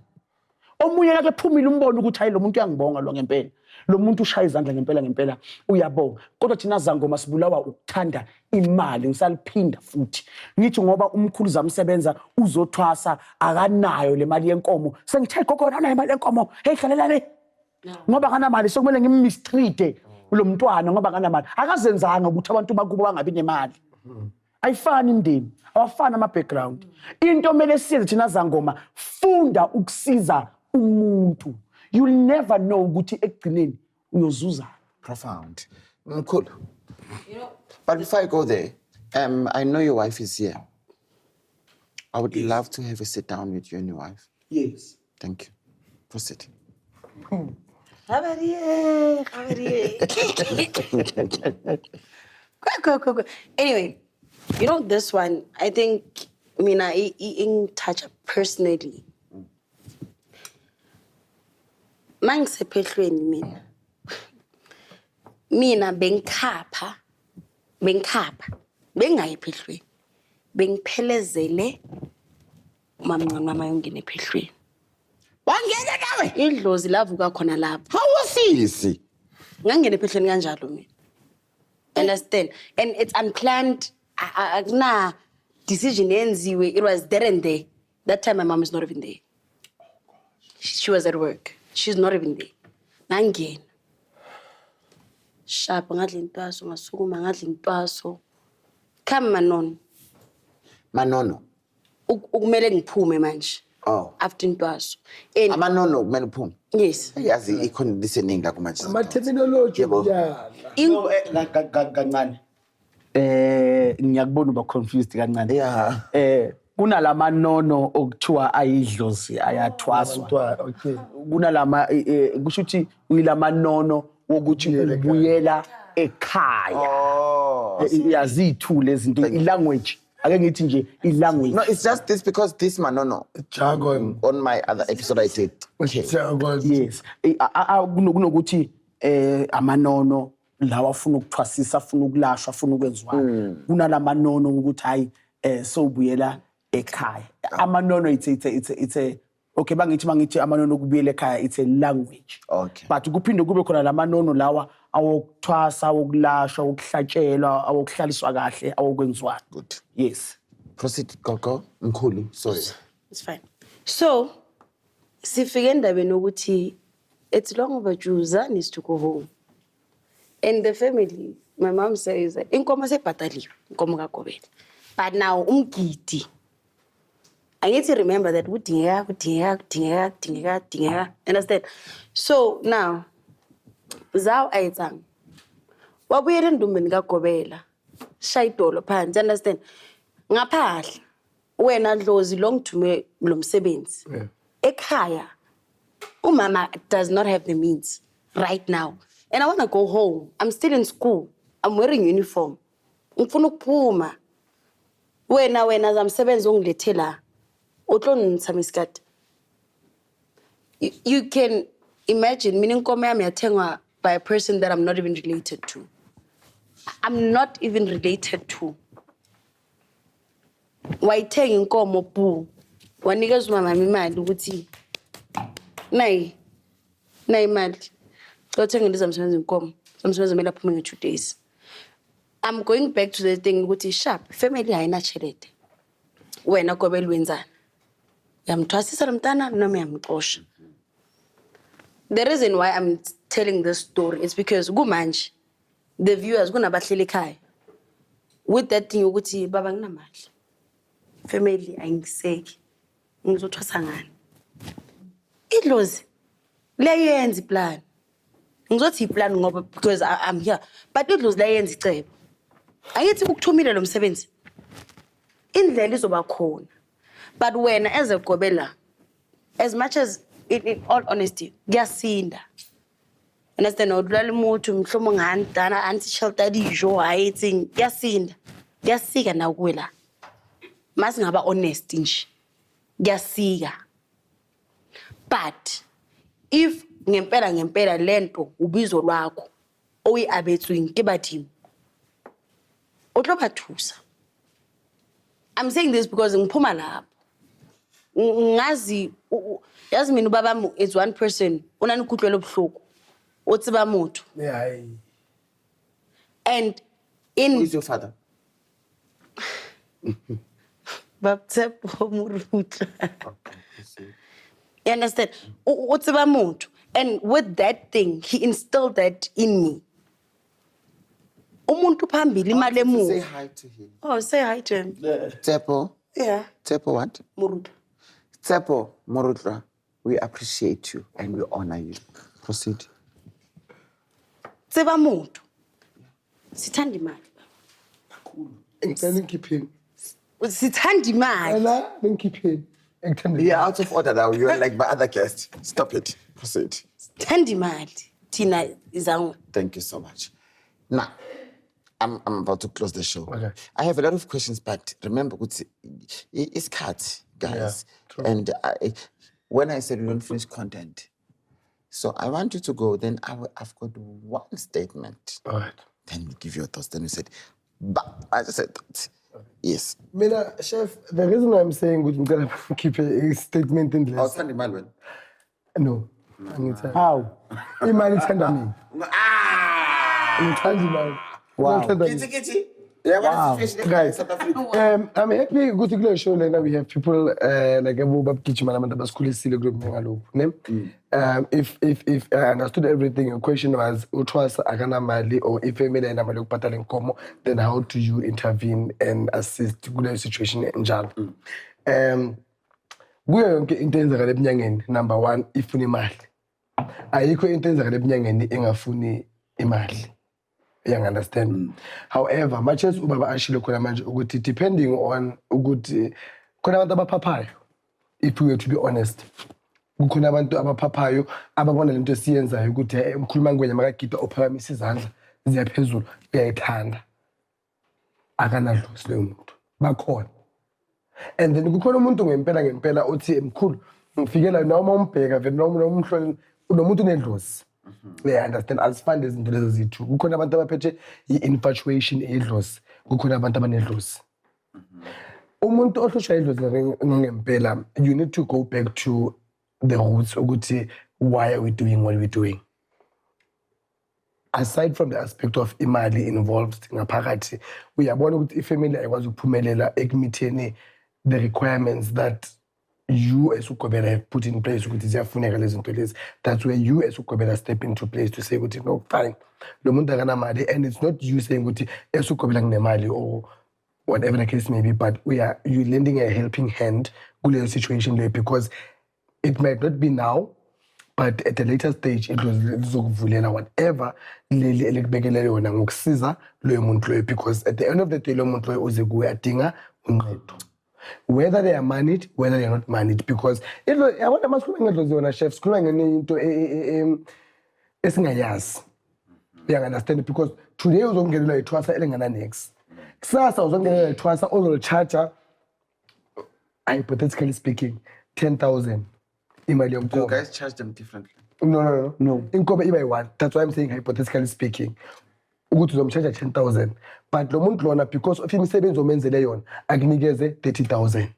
omunye yake ephumile umbona ukuthi hayi lo muntu uyangibonga lo ngempela lo muntu ushaya izandla ngempela uyabonga kodwa thina zangoma sibulawa ukuthanda imali ngisaliphinda futhi ngithi ngoba umkhulu zamsebenza uzothwasa akanayo le mali yenkomo sengithe gogo nayo imali yenkomo hey hlalela le ngoba kanamali sokumele ngimistreete lo mntwana ngoba kanamali akazenzanga ukuthi abantu bakubo bangabi nemali ayifani imndeni awafani ama-background into kumele siyenze thina zangoma funda ukusiza umuntu you'll never know ukuthi ekugcineni uyozuza Profound. Cool. But before I go there, I know your wife is here. I would love to have a sit down with you and your wife. yes Thank you. Proceed. Go. Anyway, you know this one, I think, mina in touch personally. Mangisephehlweni mina bengikhapha bengayi phehlweni bengiphelezele mamncane mama yongena ephehlweni Wangena nawe? idlozi lavuka khona lapho Awusisi. ngangena ephehlweni kanjalo mina understand and it's unplanned akuna decision yenziwe it was there and there that time my mom is not even there she was at work she's not even there ngangena sharp ngadla intwaso ngasukuma ngadla intwaso come Manono. ukumele ngiphume manje Oh. after intwaso Amanono kumele uphume. yes Yazi i-conditioning la kuma Ama-terminology yala. kancane ngiyakubona uba confused kancane Yeah. kunalama nono okuthiwa ayidlozi ayathwaswa Okay. kunalama kusho ukuthi uyilama nono wokuthi ubuyela ekhaya Oh. yazithule izinto ilanguage ake ngithi nje ilanguage No, it's just this because this Manono Jargon. on my other episode I did. Jargon. yes kunokuthi amanono lawa afuna ukuthwasisa afuna ukulashwa afuna ukwenziwa kunalama nono ukuthi hayi sobuyela ekhaya amanono it's a okay bangithi amanono kubuyela ekhaya it's a language Okay. but kuphinde kube khona lamanono lawa awokuthwasa awokulashwa awokuhlatshelwa awokuhlaliswa kahle awokwenziwa Good. yes Proceed, Gogo. Mkhulu. Sorry. it's fine so sifike endabeni ukuthi it's long overdue Zan needs to go home and the family my mom says inkomo sebhataliwe inkomo kaGobela but now umgidi I need to remember that kudingeka understand so now zaw ayitsang wabuyela endumbeni kaGobela shayidolo phansi understand ngaphahla wena Dlozi lo ngithume lo msebenzi ekhaya umama does not have the means right now and I want to go home I'm still in school I'm wearing uniform ngifuna ukuphuma wena zamsebenzi ongilethela utlonitsa miskati You can imagine, meaning by a person that I'm not even related to. I'm not even related to. Wayithenga inkomo bu. Wanikeza umama imali ukuthi nayi imali. Ngothenga ndizamsebenza inkomo. Ngizamsebenza mele aphume nge 2 days. I'm going back to the thing ukuthi sharp family ayina chelete. Wena Gobela wenzani? Yamthwasisa lo mntana noma yamxosha. The reason why I'm telling this story is because kumanje the viewers kunabahleli ekhaya with that thing ukuthi baba nginamali. Family ayingiseki. Ngizothwasa ngani? Idlozi leyenza iplan. Ngizothi iplan ngoba because I'm here. But idlozi leyenza icebo. Ayithi ukuthumile lo msebenzi. Indlela izoba khona. But when as a Gobela, as much as in all honesty, kuyasinda. Understand? Udlala umuntu mhlomo ngandana anti shelter dijo hayithi kuyasinda. Kuyasika na kuwela. Mase ngaba honest nje. Kuyasika. But if ngempela lento ubizo lwakho oyiabethwini ke bathini utlobathusa. I'm saying this because ngiphuma lapho. Ngazi yazi mina ubaba is one person unani kutlwela obuhloko. Utsiba motho. Yeah. And in Who is your father? Baptsepo Murutla. You understand? Utsiba motho. And with that thing, he instilled that in me. Umuntu phambili imali Say emuva. hi to him. Oh, say hi to him. Tsepo. Yeah. Tsepo what? Murutla. Tsepo Murutla, we appreciate you and we honor you. Proceed. Tsiba motho. Sithanda imali. Ngikhipheni. Sithanda imali. Ela ngikhipheni. You're out of order now. You're like my other guest. Stop it. Proceed. Sithanda imali. Tina izangu. Thank you so much. Now, I'm about to close the show. Okay. I have a lot of questions, but remember, it's cut, guys. Yeah, true. And when I said we don't finish content, so I want you to go. Then I've got one statement. All right. Then you give your thoughts. Then you said, but I just said that. Yes. Mina, chef, the reason I'm saying we can keep a statement in I'll this. send him Malwen. No. How? Imali tender me. Ngithanda imali. Wow. Ngithanda me. Kitty. Yeah, what is the situation Guys, in South Africa? I'm happy ukuthi kule show lena we have people like abo babugijima nabantu abasikhulisile kulo ngalokho ne. If I understood everything, your question was uthwasa akanamali or if family ayinamali yokubhatala inkomo, then how do you intervene and assist kule situation enjalo? Kuyo yonke into eyenzakala ebunyangeni, number 1 ifuna imali. Ayikho into eyenzakala ebunyangeni engafuni imali. You understand? However, much as ubaba ashilo khona manje ukuthi depending on ukuthi khona abantu abaphaphayo, if we were to be honest, kukhona abantu abaphaphayo ababona lento esiyenzayo ukuthi umkhuluma ngwenya makagida ophakamisa izandla ziyaphezulu uyayithanda akanadlosi leyo muntu bakhona. And then kukhona umuntu ngempela uthi mkhulu ngifikela noma umbheka vele noma umhloli unomuntu unedlozi. Yeah, understand. As far as izinto lezi zithu kukhona abantu abaphethe i-infatuation edlozi, kukhona abantu abanedlozi. Umuntu ohlushwa idlozi ngempela, you need to go back to the roots ukuthi why are we doing what we're doing. Aside from the aspect of imali involved ngaphakathi, uyabona ukuthi ifamily ayikwazi ukuphumelela ekumitheni the requirements that you as Gobela have put in place ukuthi ziyafuneka lezi zinto lezi. That's where you as Gobela step into place to say ukuthi no, fine, lo muntu akanamali, and it's not you saying ukuthi as Gobela nginemali or whatever the case may be, but you lending a helping hand kule situation there, because it might not be now, but at a later stage it was lizokuvulela whatever leli elikubekele yona ngokusiza loyo muntu loyo, because at the end of the day lo muntu loyo uze kuwe adinga uncedo. Whether they are managed, whether they are not managed, because I want to ask you, chefs, into esingayazi. You understand? Because today we don't get a twasa elengana next. Sasa we don't get a twasa all charger, hypothetically speaking, 10,000. imali Do you yonkomo. guys charge them differently? No. Inkomo iba yi-1. That's why I'm saying hypothetically speaking. Ukuthi uzomcharge 10,000. But lo muntu lona because of imisebenzi omenzele yona akunikeze 30,000.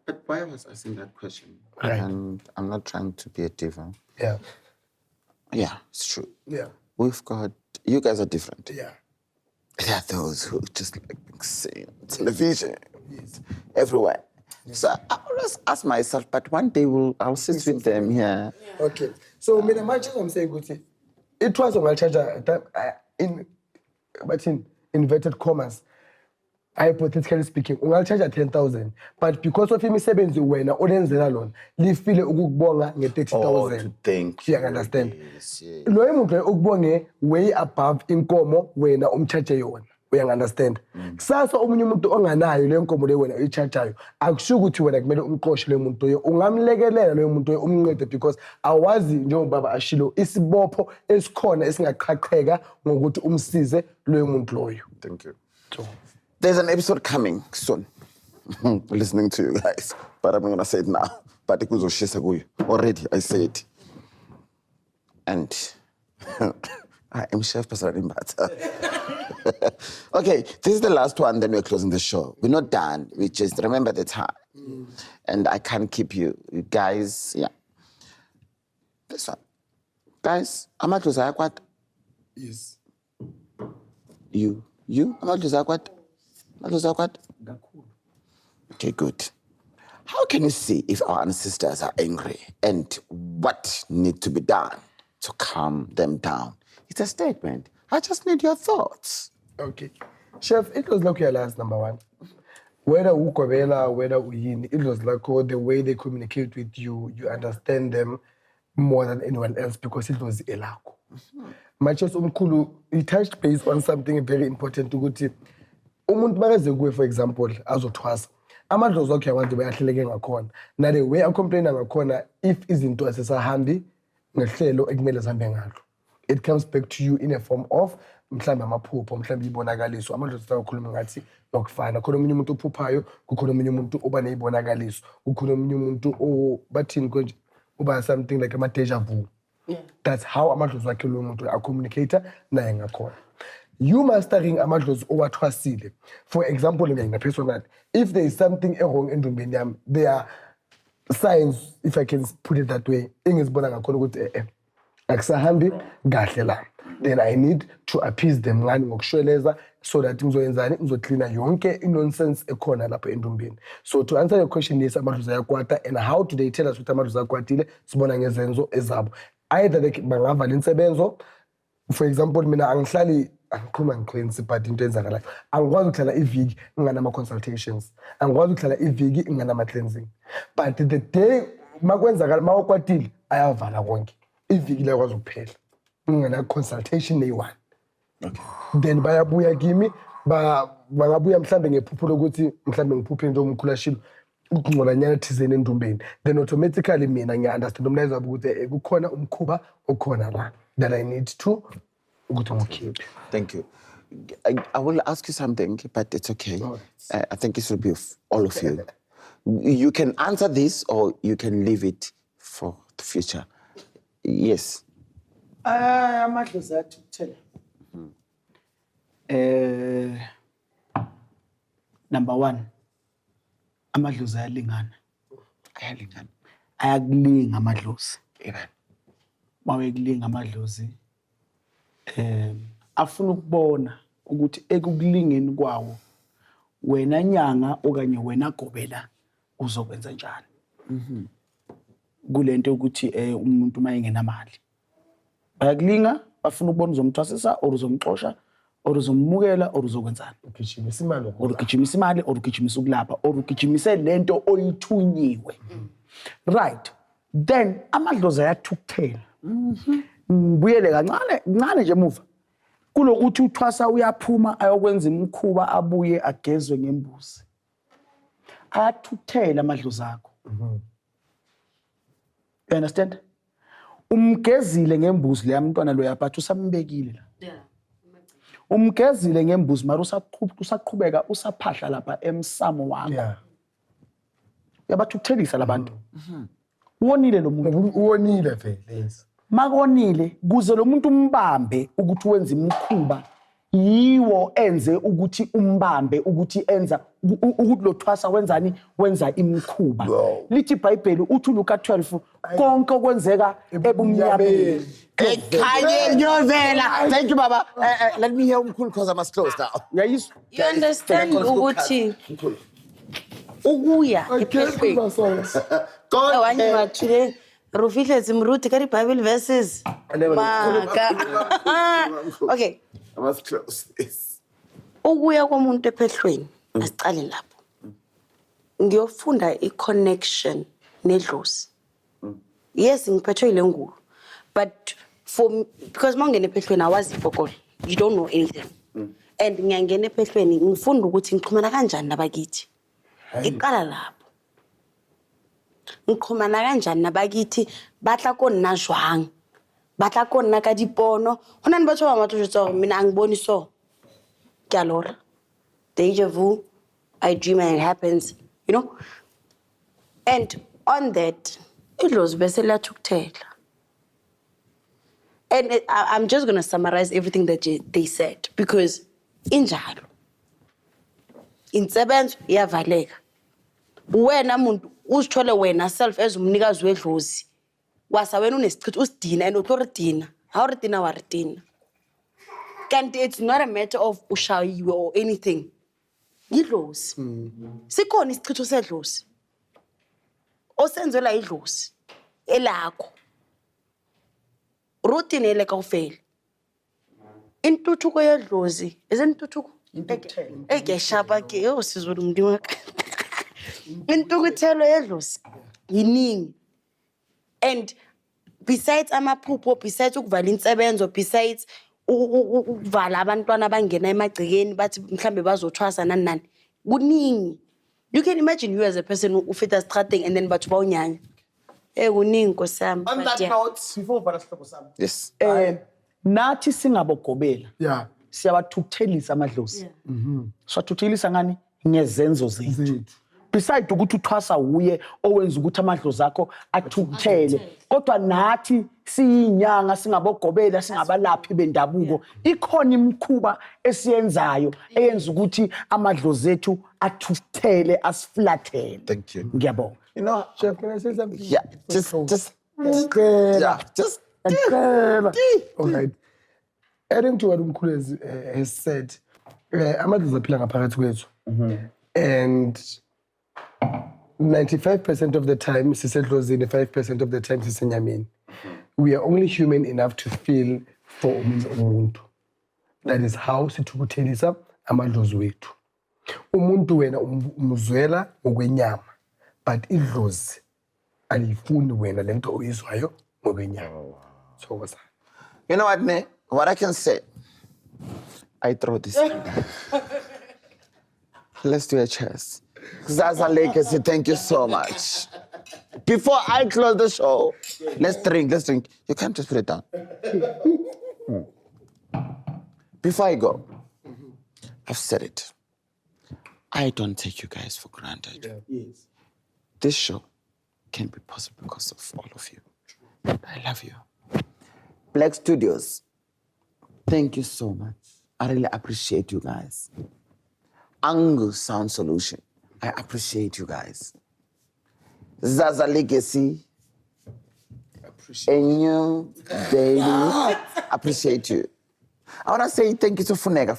But why I was asking that question? Right. And I'm not trying to be a diva. Yeah. Yeah, it's true. Yeah. You guys are different. Yeah. There are those who just like being seen on television, everywhere. So I always ask myself, but one day I'll sit with them here. Okay. So mina manje I'm saying ukuthi it was on charger in inverted commas. Hypothetically speaking, ungalicharge 10,000, but because of imisebenzi wena olenzela lona lifile ukukubonga nge-30,000. to thank you understand? Yes, yes. Loyo muntu ukubonge way above inkomo wena umcharge yona. Uyangunderstand? Kusasa omunye umuntu onganayo le nkomo le wena uyichargeayo akusho ukuthi wena kumele umqoshe lo muntu loyo, ungamlekelela lo muntu umncede because awazi njengobaba ashilo isibopho esikhona esingaqhaqheka ngokuthi umsize lo muntu loyo. Thank you. There's an episode coming soon. Listening to you guys, but I'm not gonna say it now. But it was already. I say it, and I am Chef Phathanani Mbatha. Okay, this is the last one. Then we're closing the show. We're not done. We just remember the time, and I can't keep you guys. Yeah, this one, guys. Amathwasa what? Yes. You. Amathwasa what? Okay, good. How can you see if our ancestors are angry and what needs to be done to calm them down? It's a statement. I just need your thoughts. Okay. Chef, it was like your last number one. Whether Gobela, whether Uyini, it was like the way they communicate with you, you understand them more than anyone else because it was Elako. Machos Umkulu, he touched base on something very important to go to. Umuntu makaze kuwe for example azothwasa amadlozi akhe abantu bayahleleke ngakhona na the way acomplain ngakhona if izinto asesahambi ngehlelo ekumele zihambe ngalo it comes back to you in a form of mhlambe amaphupho mhlambe ibonakaliso amadlozi akhuluma ngathi lokufana khona umunye umuntu ophuphayo kukhona umunye umuntu oba nezibonakaliso kukhona umunye umuntu bathini konje uba something like a deja vu. That's how amadlozi akhe lo muntu acommunicate naye ngakhona. You mastering amadlozi owathwasile. For example, mina personally, if there is something wrong in Umndeni yami, there are signs, if I can put it that way, engizibona ngakhona ukuthi akusahambi kahle la. Then I need to appease them ngani ngokushweleza so that ngizoyenzani ngizocleana yonke nonsense ekhona lapha endumbeni. So to answer your question, yes, amadlozi ayakwata, and how do they tell us ukuthi amadlozi akwatile? Sibona ngezenzo ezabo. Either bangavala insebenzo. For example, mina angihlali angikhuluma ngicleanse but into enzakalayo angikwazi ukuhlala iviki nginganama consultations angikwazi ukuhlala iviki nginganama cleansing but the day makwenzakala mawakwatile ayavala konke iviki la kwazi ukuphela ngingana consultation day 1. Okay. Then bayabuya kimi bangabuya mhlambe ngephupho lokuthi mhlambe ngiphuphe into omkhulashilo ukungcolanyana thizeni endumbeni then automatically mina ngiya-understand umlayezo wabo ukuthi kukhona umkhuba okhona la that I need to Thank you. I will ask you something, but it's okay. I think it should be all of you. You can answer this or you can leave it for the future. Yes. Amadlozi athukuthela. Number 1. Amadlozi ayalingana. Ayakulinga amadlozi. Mawekulinga amadlozi. Afuna ukubona ukuthi ekukulingeni kwawo wena nyanga okanye wena Gobela uzokwenza njani. Kulento ukuthi umuntu mayengenamali bayakulinga bafuna ukubona uzomthwasisa or uzomxosha or uzommukela or uzokwenzani ugijimisa imali or ugijimisa imali or ugijimisa ukulapha or ugijimise lento oyithunyiwe. Right, then amadlozi ayathukuthela. Buyele kancane nje emuva kulokuthi uthwasa uyaphuma ayokwenza imikhuba abuye agezwe ngembuzi ayathukuthela amadlozi akho. You understand? Umgezile ngembuzi le yamntwana lo yaphatha usambekile la. Umgezile ngembuzi mara usaqhubeka usaphahla lapha emsamo wakho. Yabathukuthelisa labantu. Uwonile lo muntu. Uwonile vele, yes. Makonile kuze lo muntu umbambe ukuthi wenza imikhuba yiwo enze ukuthi umbambe ukuthi enza ukuthi lo thwasa wenzani wenza imikhuba. Lithi iBhayibheli uthi Luka 12 konke okwenzeka ebumnyameni. Ekhanye nyovela. Thank you, Baba. Let me hear Umkhulu because I must close now. You understand ukuthi ukuya ephepheni. God. Awanye today Rufihle zimruti kari Bible verses. Okay. I must close this. Ukuya komuntu ephehlweni asicale lapho. Ngiyofunda i-connection nedlozi. Yes, ngiphethwe ile ngulu. But because mangene ephehlweni awazi ibhokolo. You don't know anything. And ngiyangena ephehlweni ngifunda ukuthi ngiqhumana kanjani nabakithi. Iqala lapho. Ngiqhumana kanjani nabakithi batla konna jwang. Batla konna ka dipono. Hona ni batho ba matotso mina angiboni so. Ke a lora. Deja vu. I dream and it happens, you know? And on that, it was besela thukuthela. And I'm just going to summarize everything that they said because injalo. Insebenzo iyavaleka. Wena muntu uzithole wena self as umnikazi wedlozi. Wasa wena unesichitho usidina and uthordina. How ridina waridina. Kanti it's not a matter of ushayiwe or anything. Idlozi. Sikhona isichitho sedlozi. Osenzela idlozi elakho. Routine eleka ufela. Intuthuko yedlozi, izintuthuko ekeshapa ke osizulu mndiwa. Intukuthelo yedlozi yiningi. And besides amaphupho, besides ukuvala insebenzo, besides ukuvala abantwana abangena emagcekeni bathi mhlambe bazothwasa nani nani. Kuningi. You can imagine you as a person who fit as strating and then bathu bawunyanya. Kuningi nkosami. On that note, Before vala sihloko sami. yes. Nathi singabogobela. Yeah. Siyawathukuthelisa amadlozi. Siwathukuthelisa ngani? Ngezenzo zethu. Besides ukuthi uthwasa uye owenza ukuthi amadlozi akho athukuthele. Kodwa nathi siyinyanga singabogobela singabalaphi bendabuko. Ikhona imikhuba esiyenzayo eyenza ukuthi amadlozi ethu athukuthele asiflathele. Thank you. Ngiyabonga. You know, Chef, can I say something? yeah, just All right. Adding to what Umkhulu has said, amadlozi aphila ngaphakathi kwethu. And 95% of the time, sisedlozini, 5% of the time, sisenyameni. We are only human enough to feel for umuntu. That is how sithukuthelisa amadlozi wethu. Umuntu wena umuzwela ngokwenyama, but idlozi alifuni wena lento oyizwayo ngokwenyama. So what's that? you know what, ne? What I can say, I throw this. Let's do a cheers. Zaza Legacy, thank you so much. Before I close the show, let's drink. You can't just put it down. Before I go, I've said it. I don't take you guys for granted. Yes. This show can be possible because of all of you. I love you. Black Studios, thank you so much. I really appreciate you guys. Angu Sound Solution, I appreciate you guys. Zaza Legacy, Enyu, Daily, appreciate you. I want to say thank you to Funega.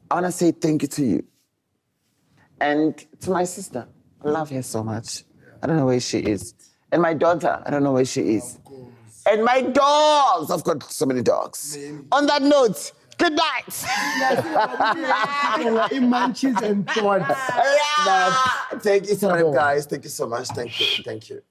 I want to say thank you to you. And to my sister, I love her so much. I don't know where she is. And my daughter, I don't know where she is. And my dogs, I've got so many dogs. On that note, good night. Munchies and thoughts. Thank you so much, guys. Thank you so much. Thank you.